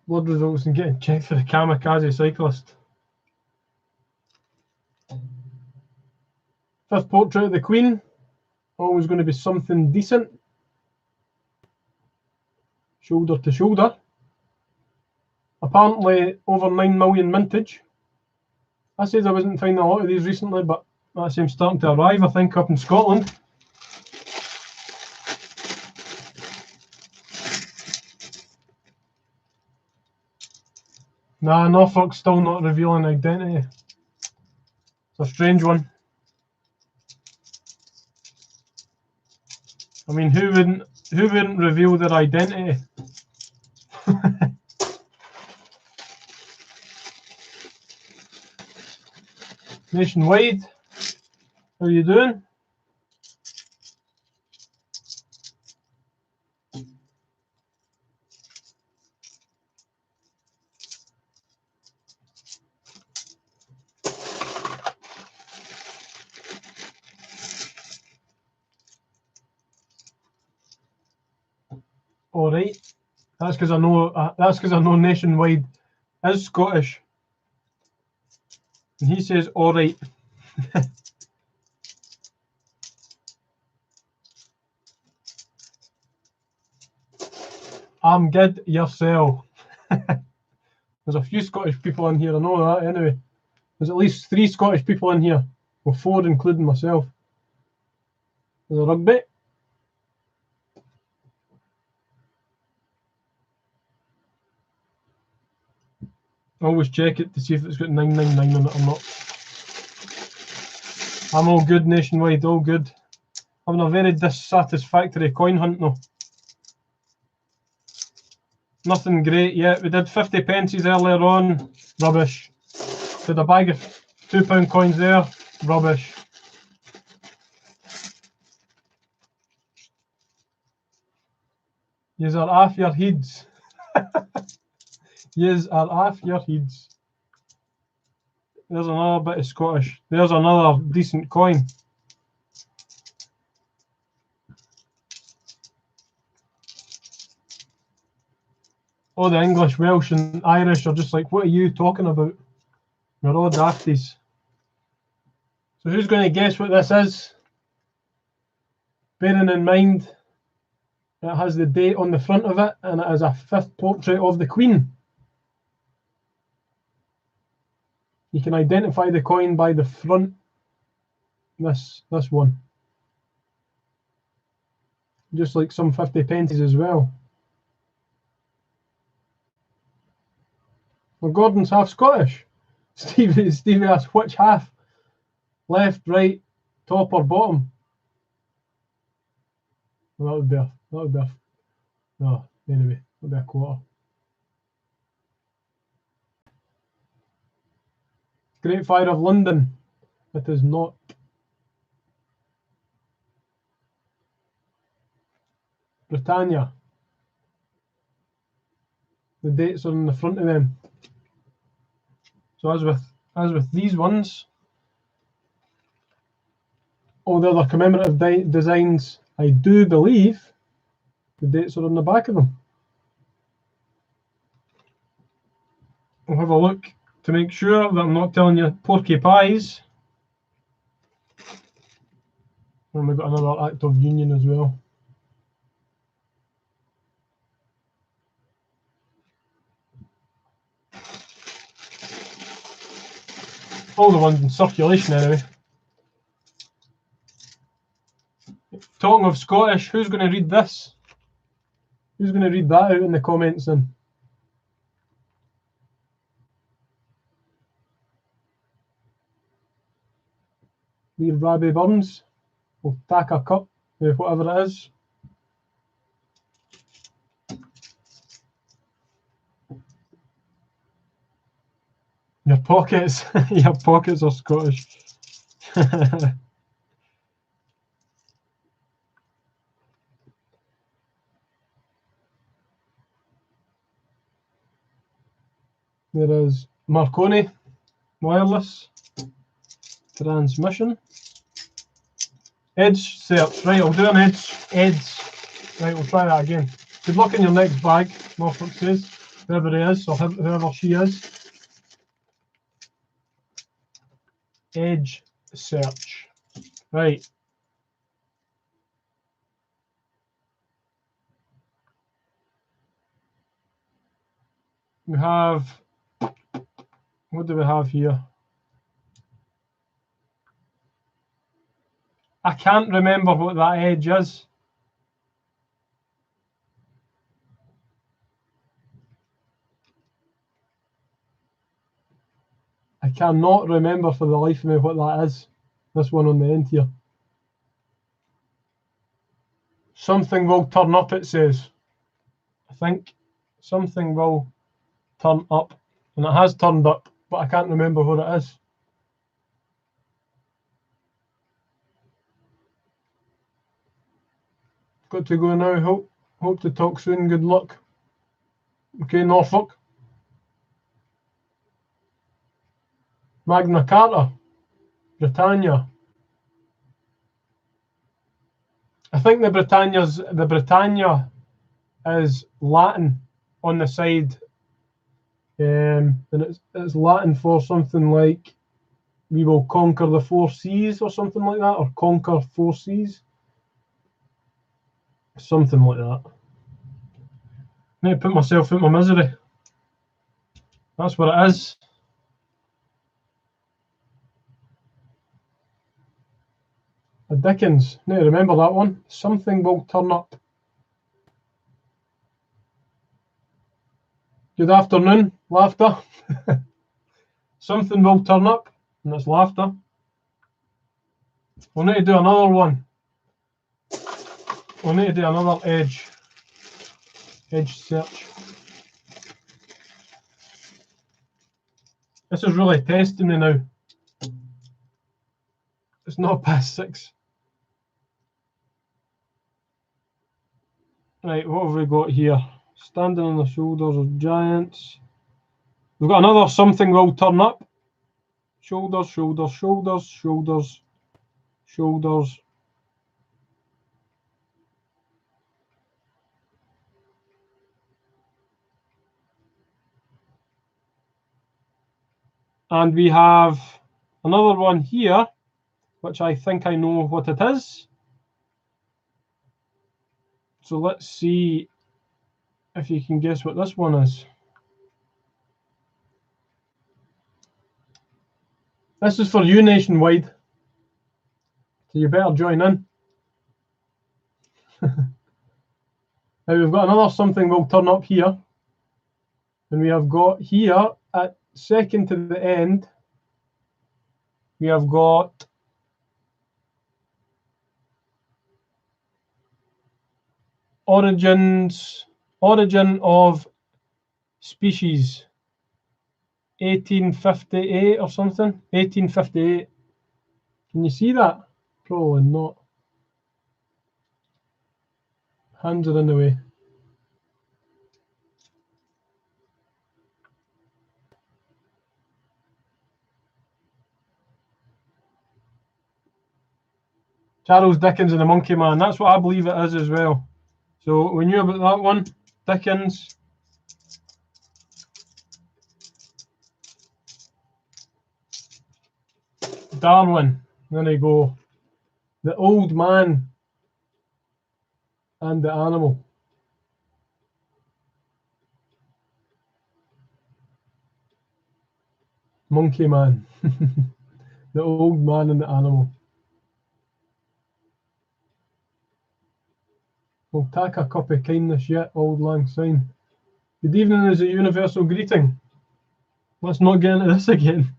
Blood results and getting checked for the kamikaze cyclist. Fifth portrait of the Queen. Always going to be something decent. Shoulder to shoulder. Apparently over 9 million mintage. I said I wasn't finding a lot of these recently, but that seems starting to arrive, I think, up in Scotland. Nah, Norfolk's still not revealing identity. It's a strange one. I mean, who wouldn't reveal their identity? Nationwide, how are you doing? All right, that's because I know. That's because I know Nationwide is Scottish, and he says all right. I'm good yourself. There's a few Scottish people in here. I know that anyway. There's at least 3 Scottish people in here, well 4 including myself. There's a rugby. Always check it to see if it's got 999 on it or not. I'm all good, Nationwide, all good. Having a very dissatisfactory coin hunt though. Nothing great yet. We did 50 pences earlier on, rubbish. Did a bag of £2 coins there, rubbish. Yous are off your heads. Yous are off your heads. There's another bit of Scottish. There's another decent coin. All the English, Welsh and Irish are just like, what are you talking about? You're all dafties. So who's going to guess what this is? Bearing in mind it has the date on the front of it and it is a 5th portrait of the Queen. You can identify the coin by the front. This one. Just like some 50 pences as well. Well, Gordon's half Scottish. Stevie asks which half? Left, right, top or bottom? Well, that would be a no, anyway, that would be a quarter. Great Fire of London. It is not. Britannia. The dates are in the front of them. So as with these ones, all the other commemorative designs, I do believe the dates are on the back of them. I'll have a look to make sure that I'm not telling you porky pies. And we've got another Act of Union as well. All the ones in circulation anyway. Talking of Scottish, who's going to read this? Who's going to read that out in the comments then? Leave Robbie Burns. We'll tack a cup with whatever it is. Your pockets are Scottish. There is Marconi wireless transmission. Edge search. Right, I'll do an edge. Right, we'll try that again. Good luck in your next bag, Norfolk says. Whoever he is, or whoever she is. Edge search. Right. We have, what do we have here? I can't remember what that edge is. I cannot remember for the life of me what that is. This one on the end here. Something will turn up, it says. I think something will turn up. And it has turned up, but I can't remember what it is. Got to go now. Hope to talk soon. Good luck. Okay, Norfolk. Magna Carta. Britannia. I think the Britannia is Latin on the side. And it's Latin for something like we will conquer the 4 seas or something like that, or conquer 4 seas. Something like that. I need to put myself in my misery. That's what it is. A Dickens. I need to remember that one. Something will turn up. Good afternoon, laughter. Something will turn up, and it's laughter. We'll need to do another one. We'll need to do another edge search. This is really testing me now. It's not past 6. Right, what have we got here? Standing on the shoulders of giants. We've got another something will turn up. Shoulders, shoulders, shoulders, shoulders, shoulders. And we have another one here, which I think I know what it is. So let's see if you can guess what this one is. This is for you nationwide, so you better join in. Now we've got another something will turn up here, and we have got here at second to the end, we have got origin of species, 1858 or something, 1858. Can you see that? Probably not. Hands are in the way. Charles Dickens and the Monkey Man. That's what I believe it is as well. So we knew about that one. Dickens. Darwin. There you go. The old man and the animal. Monkey Man. The old man and the animal. We'll tack a cup of kindness yet, Auld Lang Syne. Good evening is a universal greeting. Let's not get into this again.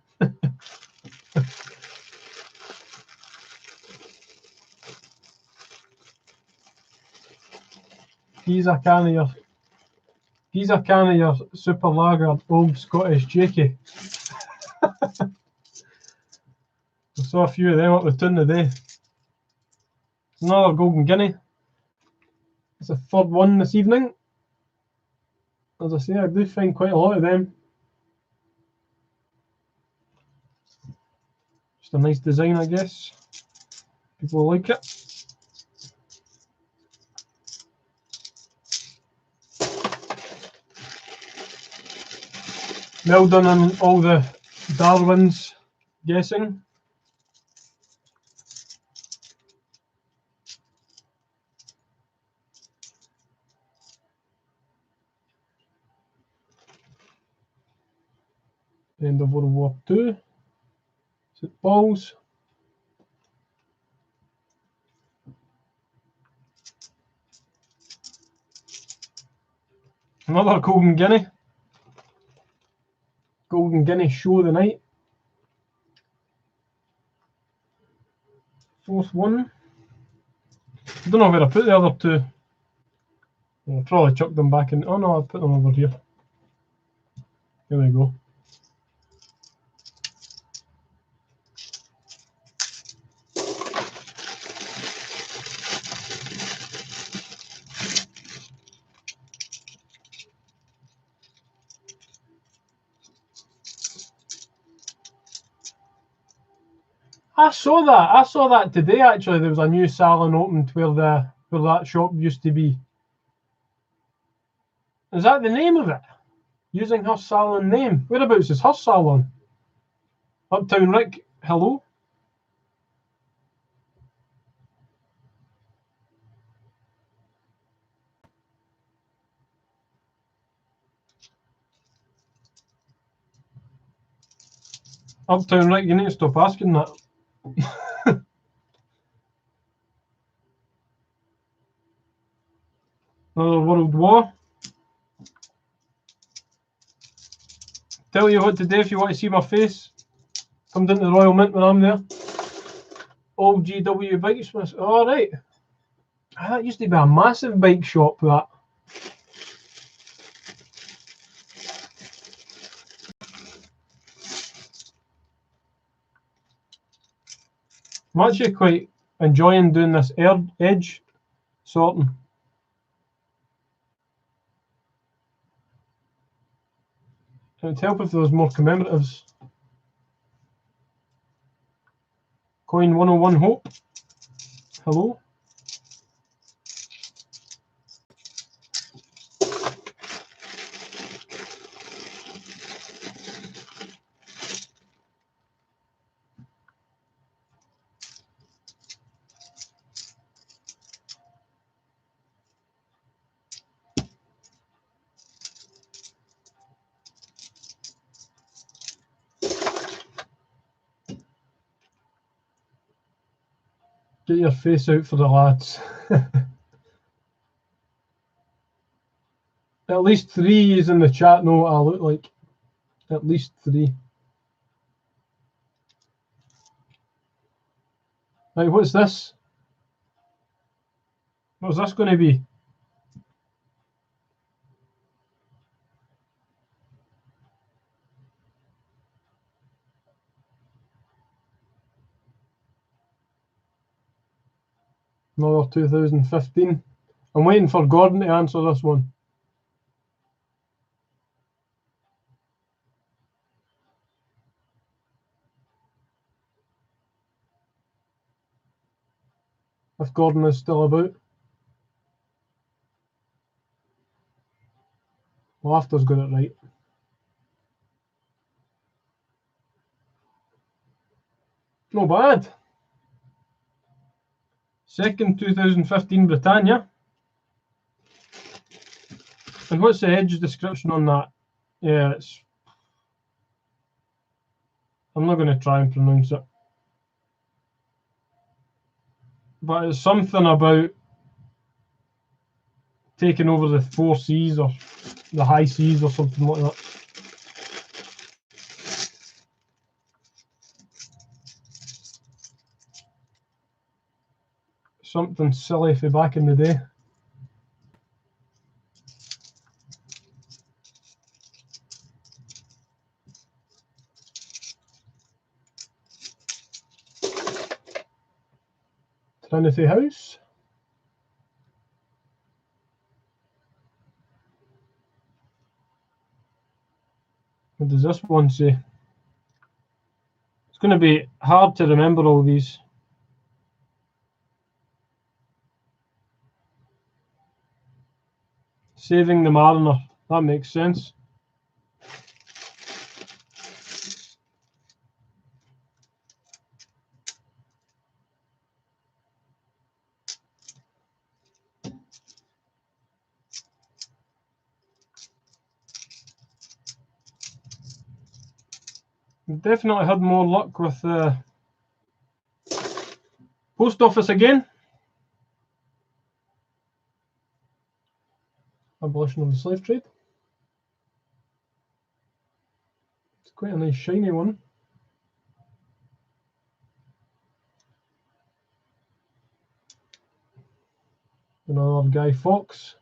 He's a can of your super lager old Scottish Jakey. I saw a few of them up the tune today. Another Golden Guinea. It's the third one this evening. As I say, I do find quite a lot of them. It's a nice design, I guess. People like it. Well done on all the Darwins guessing. End of World War II. St. Paul's. Another Golden Guinea. Golden Guinea show of the night. Fourth one. I don't know where I put the other two. I'll probably chuck them back in. Oh no, I'll put them over here. Here we go. I saw that today. Actually, there was a new salon opened where that shop used to be. Is that the name of it? Using her salon name. Whereabouts is her salon? Uptown Rick. Hello. Uptown Rick, you need to stop asking that. Another World War. Tell you what to do if you want to see my face. Come down to the Royal Mint when I'm there. Old GW Bike Smiths. All right. That used to be a massive bike shop, that. I'm actually quite enjoying doing this edge sorting. It would help if there was more commemoratives. Coin 101 Hope. Hello. Get your face out for the lads. At least 3 is in the chat know what I look like. At least 3. Right, what's this? What's this going to be? Another 2015. I'm waiting for Gordon to answer this one. If Gordon is still about. Laughter's got it right. Not bad. Second 2015 Britannia. And what's the edge description on that? Yeah, it's... I'm not going to try and pronounce it. But it's something about taking over the 4 C's or the high C's or something like that. Something silly for back in the day. Trinity House. What does this one say? It's going to be hard to remember all these. Saving the Mariner. That makes sense. We've definitely had more luck with the post office again. Abolition of the slave trade. It's quite a nice shiny one. Another Guy Fawkes.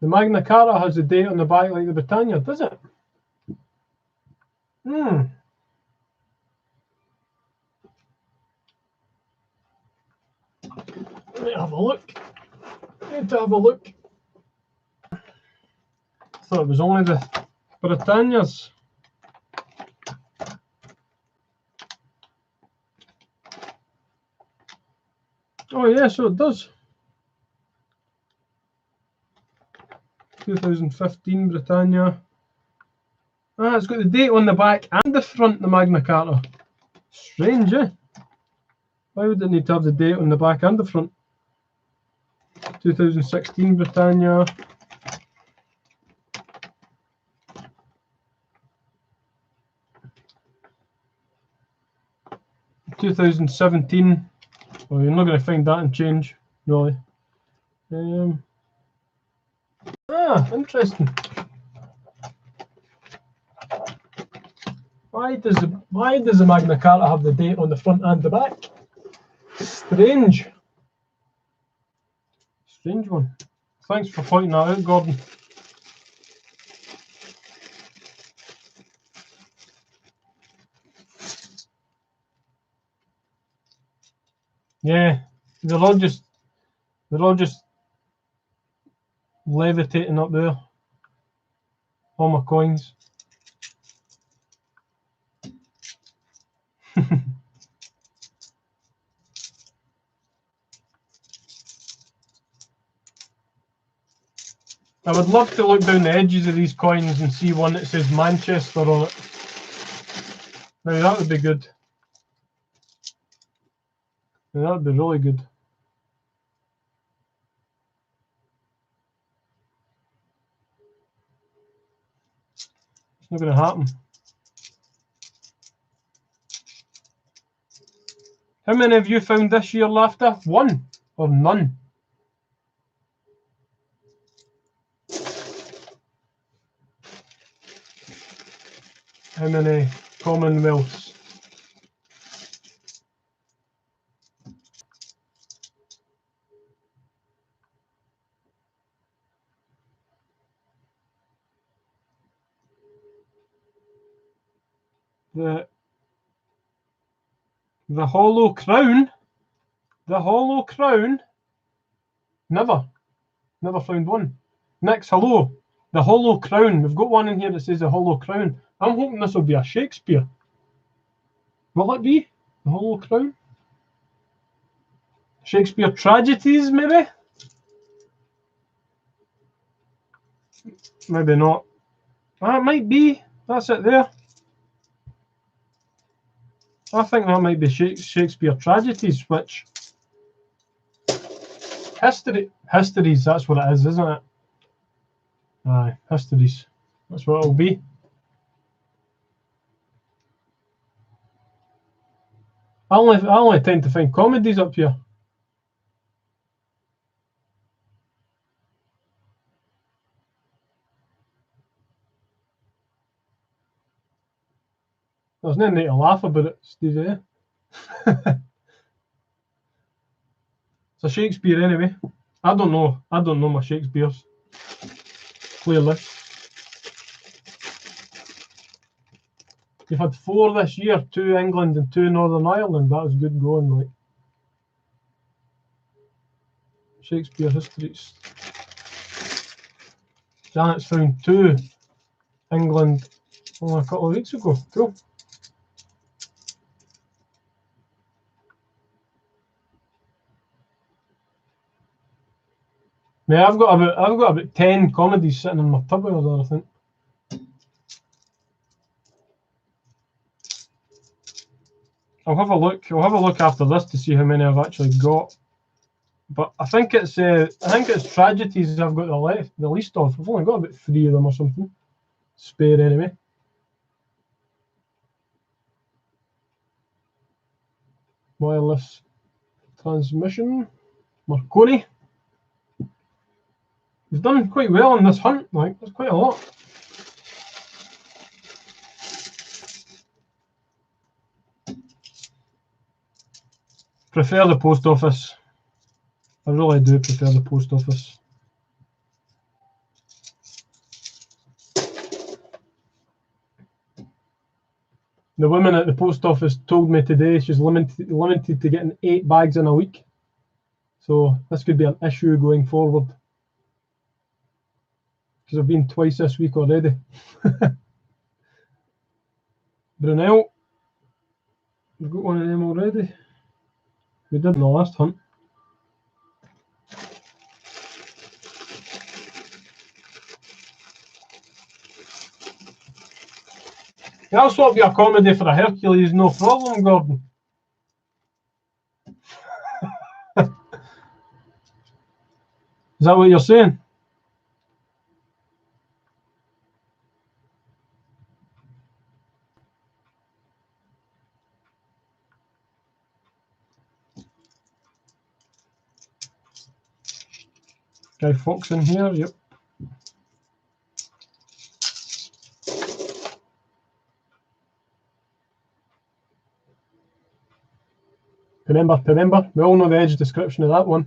The Magna Carta has the date on the back like the Britannia, does it? Let me have a look. Need to have a look. I thought it was only the Britannias. Oh yeah, so it does. 2015 Britannia. Ah, it's got the date on the back and the front, the Magna Carta. Strange, eh? Why would it need to have the date on the back and the front? 2016 Britannia. (2017). Well, you're not going to find that in change, really. Interesting. Why does the Magna Carta have the date on the front and the back? Strange. Strange one. Thanks for pointing that out, Gordon. Yeah, they're all just levitating up there. All my coins. I would love to look down the edges of these coins and see one that says Manchester on it. Now that would be good. Now, that would be really good. It's not going to happen. How many of you found this year laughter? One or none? How many Commonwealths? The Hollow Crown. The Hollow Crown. Never found one. Next, hello. The Hollow Crown. We've got one in here that says the Hollow Crown. I'm hoping this will be a Shakespeare. Will it be? The Hollow Crown? Shakespeare tragedies, maybe? Maybe not. That might be. That's it there. I think that might be Shakespeare tragedies, which... Histories, that's what it is, isn't it? Aye, histories. That's what it'll be. I only tend to find comedies up here. There's no need to laugh about it, Steve. Eh? It's a Shakespeare anyway. I don't know my Shakespeares. Clearly. You've had 4 this year, 2 England and 2 Northern Ireland. That was good going, like. Shakespeare histories. Janet's found 2 England only a couple of weeks ago. Cool. Yeah, I've got about 10 comedies sitting in my tub over there, I think. I'll have a look after this to see how many I've actually got. But I think it's tragedies I've got the least of. I've only got about 3 of them or something. Spare anyway. Wireless transmission. Marconi. He's done quite well on this hunt, like there's quite a lot. Prefer the post office. I really do prefer the post office. The woman at the post office told me today she's limited to getting 8 bags in a week. So this could be an issue going forward. Because I've been twice this week already. Brunel. We've got one of them already. We did in the last hunt. Yeah, I'll swap your comedy for a Hercules, no problem, Gordon. Is that what you're saying? Guy Fawkes in here, yep. Remember, we all know the edge description of that one.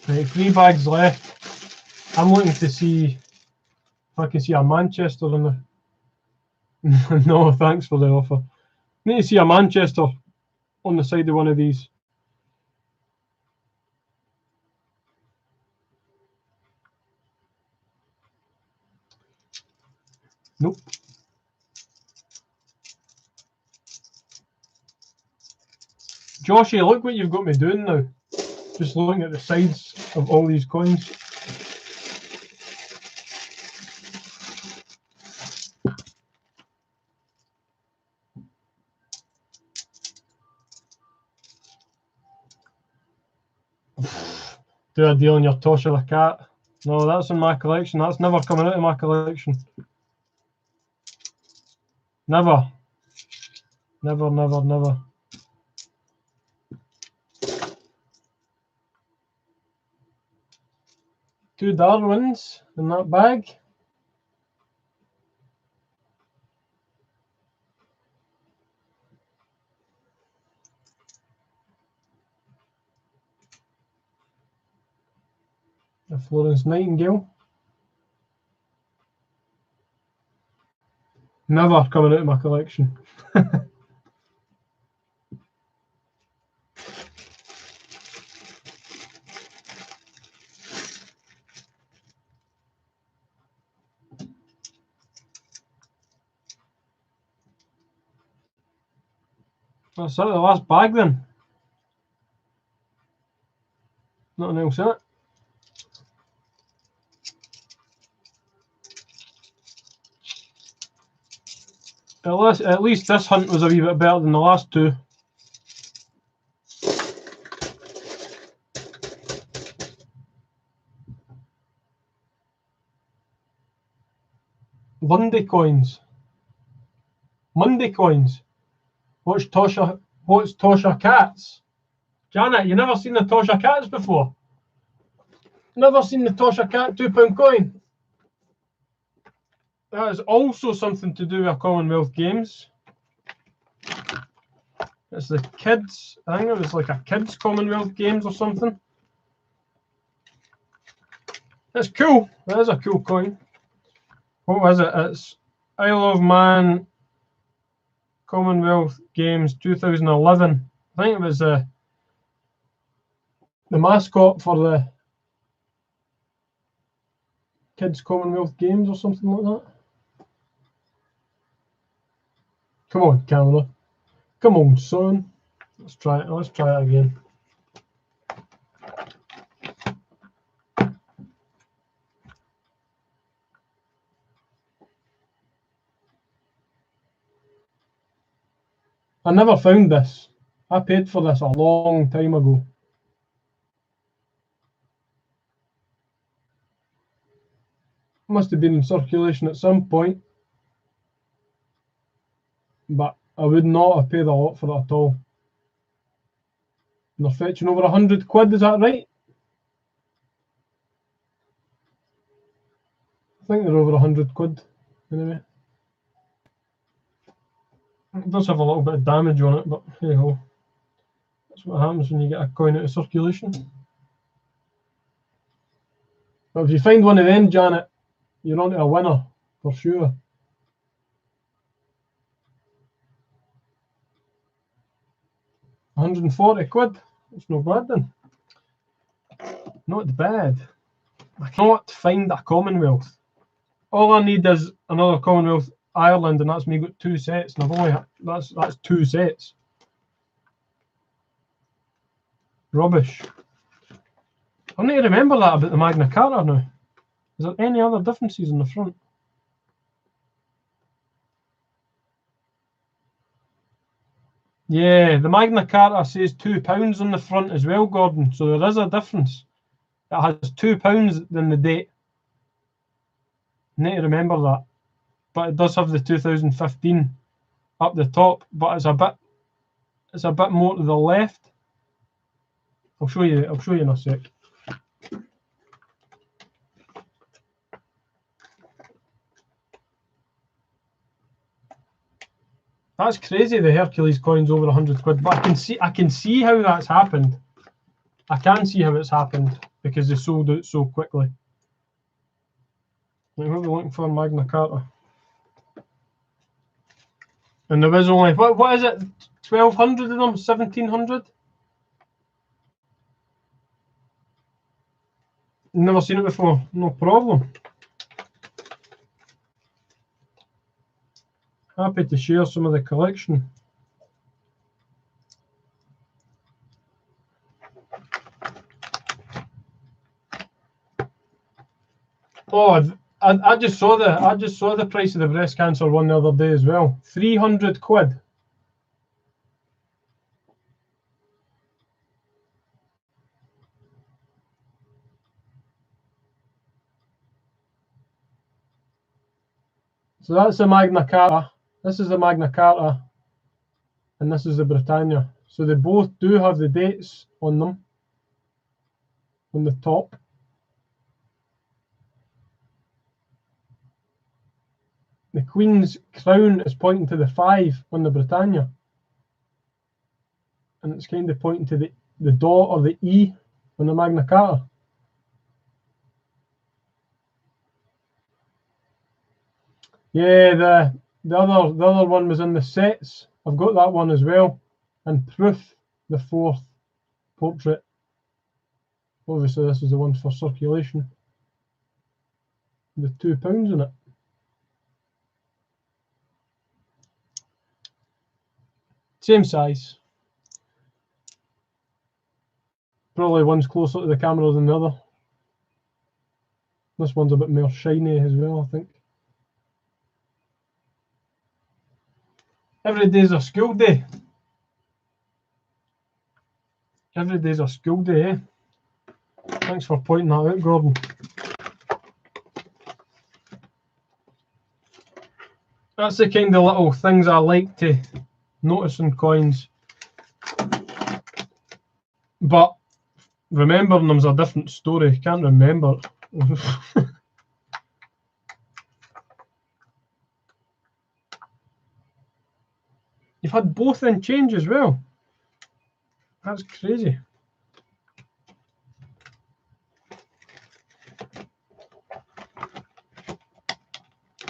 Right, 3 bags left. I'm looking to see if I can see a Manchester in there. No, thanks for the offer. Need to see a Manchester on the side of one of these. Nope. Joshy, look what you've got me doing now. Just looking at the sides of all these coins. Do a deal on your Tosha the cat. No, that's in my collection. That's never coming out of my collection. Never. Never, never, never. Two Darwins in that bag. A Florence Nightingale. Never coming out of my collection. That's that, the last bag then. Nothing else in it. At least this hunt was a wee bit better than the last two. Lundy coins. Monday coins. What's Tosha Cats? Janet, you never seen the Tosha Cats before? Never seen the Tosha Cat £2 coin? That is also something to do with Commonwealth Games. It's the kids. I think it was like a kids Commonwealth Games or something. That's cool. That is a cool coin. What was it? It's Isle of Man Commonwealth Games 2011. I think it was the mascot for the Kids Commonwealth Games or something like that. Come on, camera. Come on, son. Let's try it. Let's try it again. I never found this. I paid for this a long time ago. Must have been in circulation at some point. But I would not have paid a lot for it at all. And they're fetching over 100 quid, is that right? I think they're over 100 quid, anyway. It does have a little bit of damage on it, but hey ho. That's what happens when you get a coin out of circulation. But if you find one of them, Janet, you're on to a winner, for sure. £140. That's no bad then. Not bad. I cannot find a Commonwealth. All I need is another Commonwealth Ireland, and that's me got 2 sets, and I've only that's 2 sets. Rubbish. I need to remember that about the Magna Carta now. Is there any other differences in the front? Yeah, the Magna Carta says £2 on the front as well, Gordon. So there is a difference. It has £2 than the date. Need to remember that. But it does have the 2015 up the top, but it's a bit more to the left. I'll show you in a sec. That's crazy, the Hercules coin's over 100 quid, but I can see how that's happened. I can see how it's happened because they sold out so quickly. What are we looking for? Magna Carta. And there was only, what is it, 1,200 of them, 1,700? Never seen it before, no problem. Happy to share some of the collection. Oh, I just saw the price of the breast cancer one the other day as well. 300 quid. So that's the Magna Carta. This is the Magna Carta, and this is the Britannia. So they both do have the dates on them, on the top. The Queen's crown is pointing to the 5 on the Britannia, and it's kind of pointing to the dot or the E on the Magna Carta. Yeah, the other one was in the sets. I've got that one as well, and proof the 4th portrait. Obviously, this is the one for circulation. The £2 in it. Same size. Probably one's closer to the camera than the other. This one's a bit more shiny as well, I think. Every day's a school day. Every day's a school day, eh? Thanks for pointing that out, Gordon. That's the kind of little things I like to notice in coins. But remembering them's a different story. Can't remember. You've had both in change as well. That's crazy.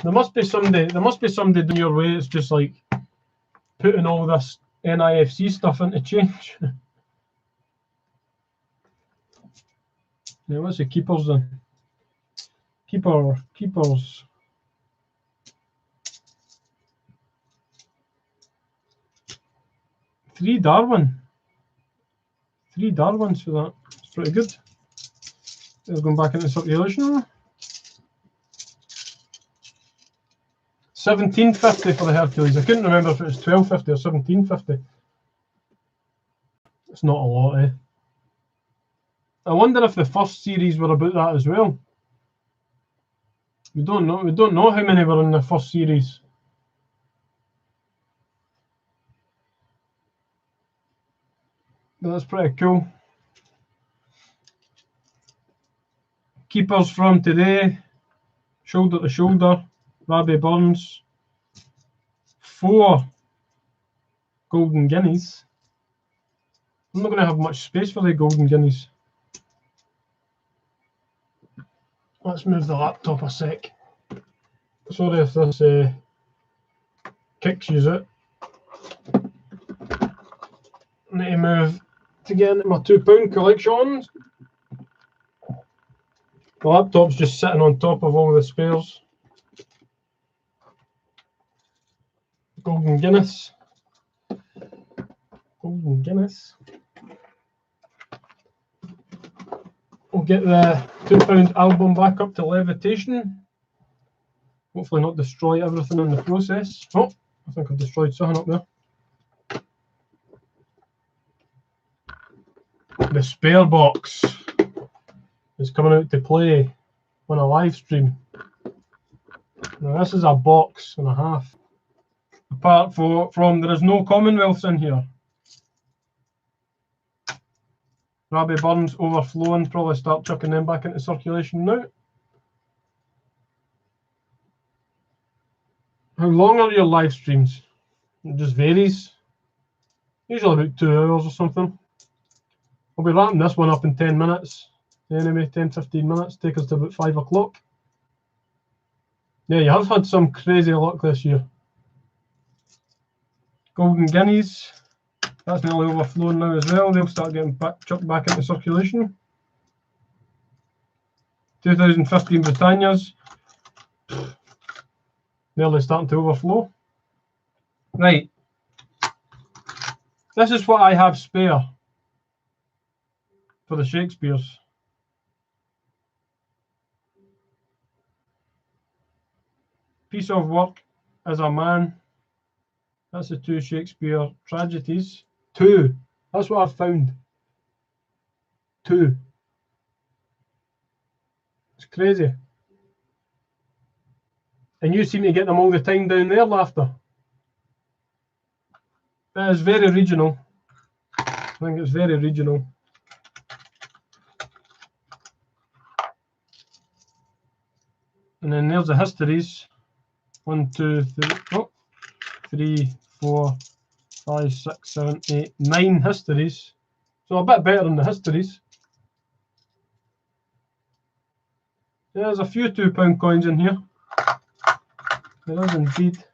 There must be somebody doing your way. It's just like putting all this NIFC stuff into change. Yeah, what's the keepers then? Keepers. 3 Darwin. 3 Darwins for that. It's pretty good. They're going back into circulation. 1750 for the Hercules. I couldn't remember if it was 1250 or 1750. It's not a lot, eh? I wonder if the first series were about that as well. We don't know. We don't know how many were in the first series. But that's pretty cool. Keepers from today. Shoulder to shoulder. Robbie Burns. 4 Golden Guineas. I'm not going to have much space for the Golden Guineas. Let's move the laptop a sec. Sorry if this kicks you out. I need to move to get into my £2 collection. The laptop's just sitting on top of all the spares. Golden Guinness. Golden Guinness. We'll get the £2 album back up to levitation. Hopefully not destroy everything in the process. Oh, I think I've destroyed something up there. The spare box is coming out to play on a live stream. Now this is a box and a half. Apart from there is no Commonwealths in here. Robbie Burns overflowing, probably start chucking them back into circulation now. How long are your live streams? It just varies. Usually about 2 hours or something. I'll be wrapping this one up in 10 minutes. Anyway, 10-15 minutes, take us to about 5 o'clock. Yeah, you have had some crazy luck this year. Golden Guineas, that's nearly overflowing now as well. They'll start getting chucked back into circulation. 2015 Britannias, nearly starting to overflow. Right, this is what I have spare for the Shakespeares. Piece of work as a man. That's the 2 Shakespeare tragedies. 2. That's what I've found. 2. It's crazy. And you seem to get them all the time down there, Laughter. That is very regional. I think it's very regional. And then there's the histories. 1, 2, 3, oh, 3, 4, 5, 6, 7, 8, 9 histories. So a bit better than the histories. Yeah, there's a few £2 coins in here. There is indeed.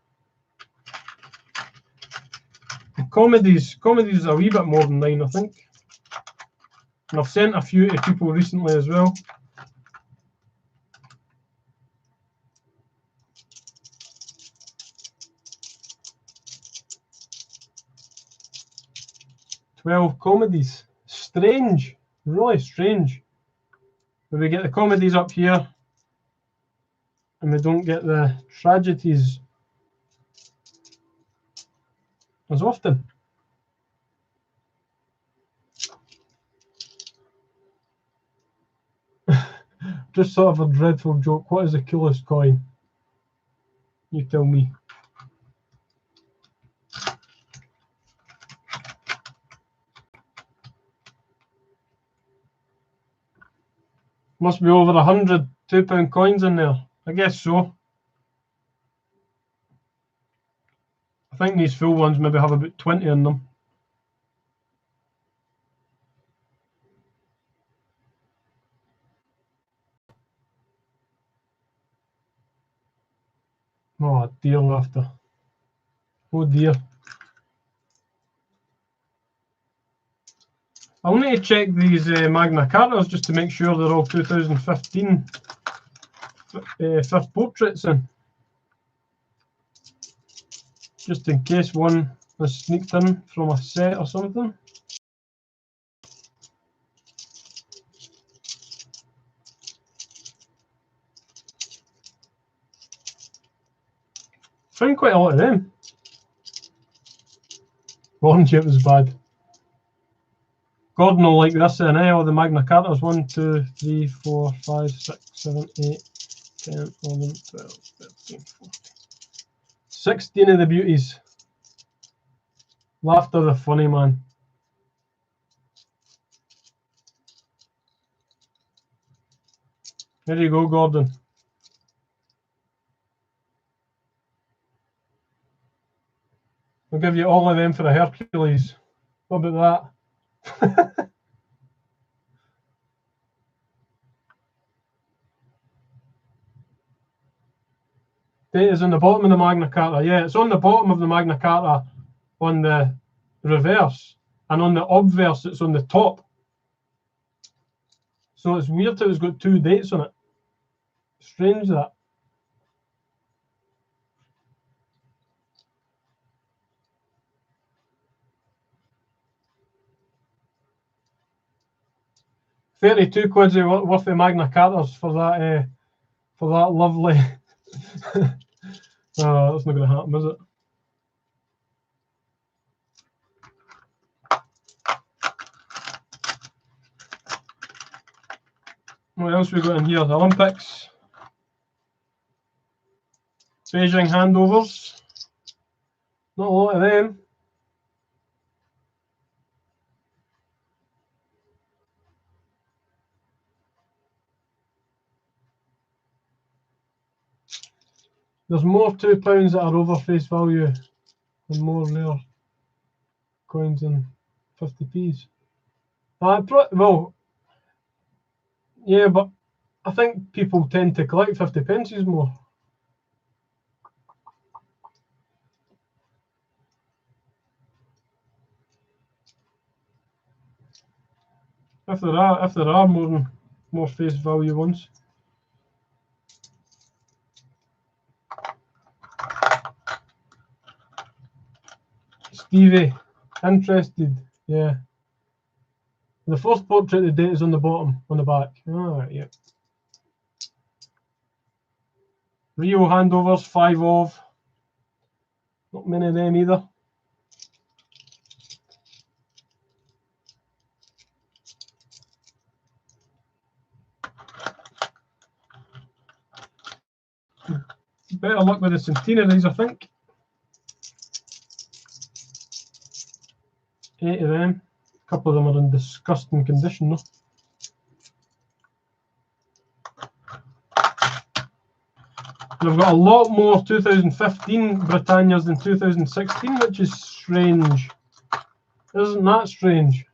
The comedies is a wee bit more than 9, I think. And I've sent a few to people recently as well. "12 comedies. Strange, really strange. But we get the comedies up here, and we don't get the tragedies as often. Just sort of a dreadful joke. What is the coolest coin? You tell me. Must be over 100 £2 coins in there. I guess so. I think these full ones maybe have about 20 in them. Oh dear, Laughter. Oh dear. I'll need to check these Magna Cartas just to make sure they're all 2015 fifth portraits in. Just in case one was sneaked in from a set or something. Found quite a lot of them. Warned you it was bad. Gordon will like this then, eh? All the Magna Cartas 1, 2, 3, 4, 5, 6, 7, 8, 10, 11, 12, 13, 14. 16 of the beauties. Laughter the funny man. There you go, Gordon. I'll give you all of them for a Hercules. What about that? Date is on the bottom of the Magna Carta. Yeah, it's on the bottom of the Magna Carta on the reverse, and on the obverse it's on the top. So it's weird that it's got two dates on it. Strange that. £32 worth of Magna Cartas for that lovely. Oh, that's not going to happen, is it? What else we got in here? The Olympics, Beijing handovers. Not a lot of them. There's more £2 that are over face value and more rare coins than 50p's. Well, yeah, but I think people tend to collect 50 pences more. If there are more face value ones. Stevie, interested? Yeah. The first portrait, the date is on the bottom, on the back. Ah, yeah. Rio handovers, 5 of. Not many of them either. Better luck with the centenaries, I think. 8 of them. A couple of them are in disgusting condition, though. We've got a lot more 2015 Britannias than 2016, which is strange. Isn't that strange?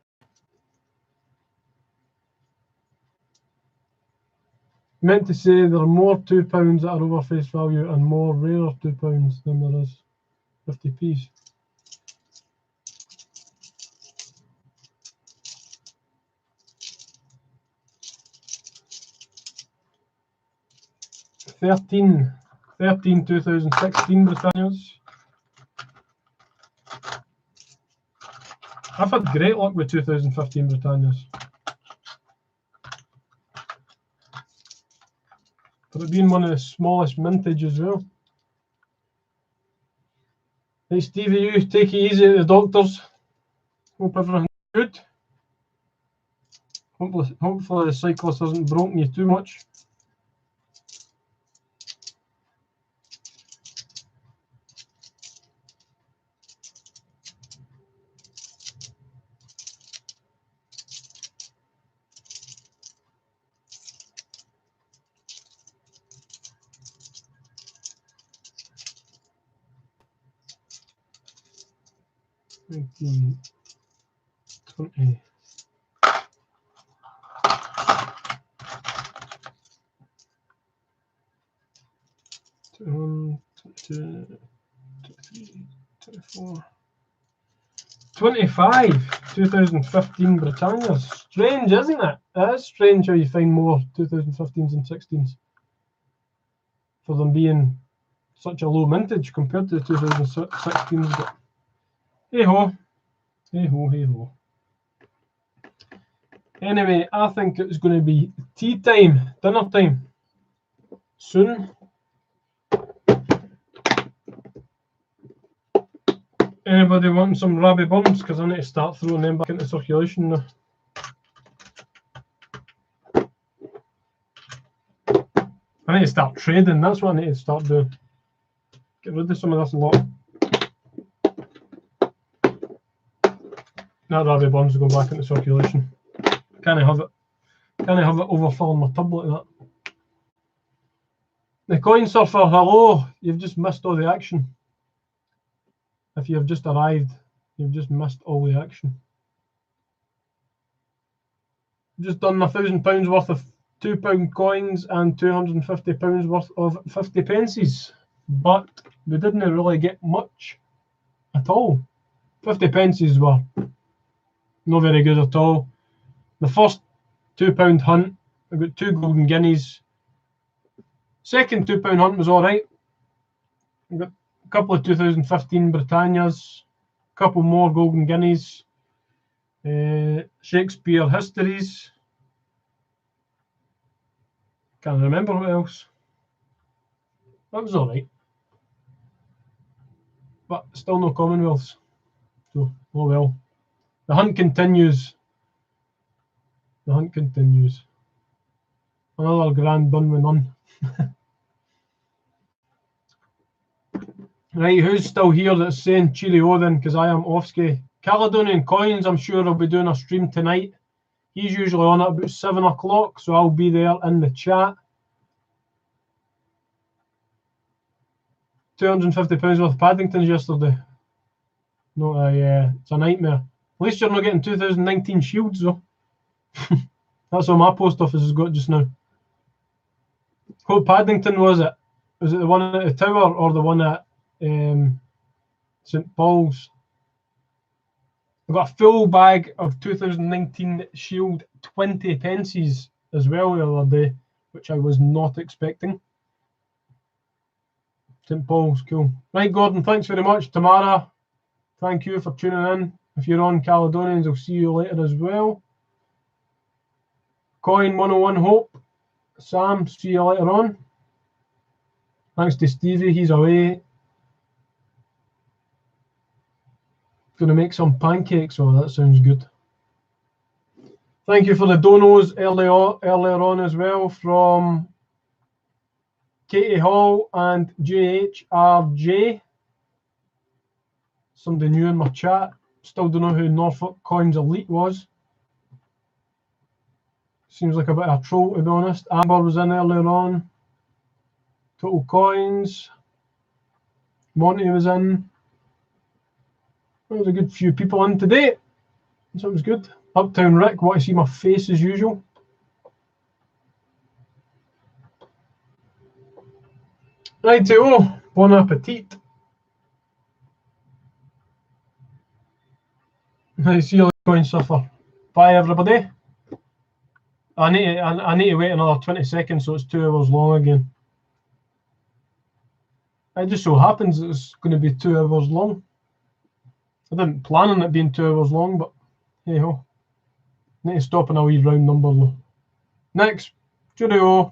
Meant to say there are more £2 that are over face value and more rare £2 than there is 50p's. Thirteen 2016 Britannias. I've had great luck with 2015 Britannias. For it being one of the smallest mintage as well. Hey Stevie, you take it easy at the doctors. Hope everything's good. Hopefully the cyclist hasn't broken you too much. $19, $20. $21, $22, $23, $24. 25 2015 Britannias. Strange, isn't it? It is strange how you find more 2015s and 16s for them being such a low mintage compared to the 2016s. But hey ho, hey ho, hey ho. Anyway, I think it's going to be tea time, dinner time soon. Anybody want some Rabbie Burns? Because I need to start throwing them back into circulation now. I need to start trading. That's what I need to start doing. Get rid of some of this lot. That Rabbie Burns will go back into circulation. Can't have it overfilling my tub like that. The Coin Surfer, hello. You've just missed all the action. If you have just arrived, you've just missed all the action. Just done £1,000 worth of £2 coins and £250 worth of 50 pences, but we didn't really get much at all. 50 pences were not very good at all. The first £2 hunt, I got 2 golden guineas. Second £2 hunt was alright. I got a couple of 2015 Britannias, a couple more golden guineas, Shakespeare histories. Can't remember what else. That was alright. But still no Commonwealths. So, oh well. The hunt continues. The hunt continues. Another grand done with none. Right, who's still here that's saying cheerio then, because I am Offski. Caledonian Coins, I'm sure I'll be doing a stream tonight. He's usually on at about 7 o'clock, so I'll be there in the chat. £250 worth of Paddingtons yesterday. No, it's a nightmare. At least you're not getting 2019 shields though. That's what my post office has got just now. What Paddington was it? Was it the one at the Tower or the one at St Paul's? I got a full bag of 2019 Shield 20 pences as well the other day, which I was not expecting. St Paul's, cool. Right, Gordon, thanks very much. Tamara, thank you for tuning in. If you're on Caledonians, I'll see you later as well. Coin 101 Hope. Sam, see you later on. Thanks to Stevie, he's away. Gonna make some pancakes. Oh, that sounds good. Thank you for the donos earlier on as well from Katie Hall and JHRJ. Somebody new in my chat. Still don't know who Norfolk Coins Elite was. Seems like a bit of a troll, to be honest. Amber was in earlier on. Total Coins. Monty was in. There was a good few people in today. So it was good. Uptown Rick, want to see my face as usual. Righty-o, bon appetit. I see you, Coin Surfer. Bye, everybody. I need to wait another 20 seconds, so it's 2 hours long again. It just so happens it's going to be 2 hours long. I didn't plan on it being 2 hours long, but hey ho. Need to stop in a wee round number though. Next, cheerio.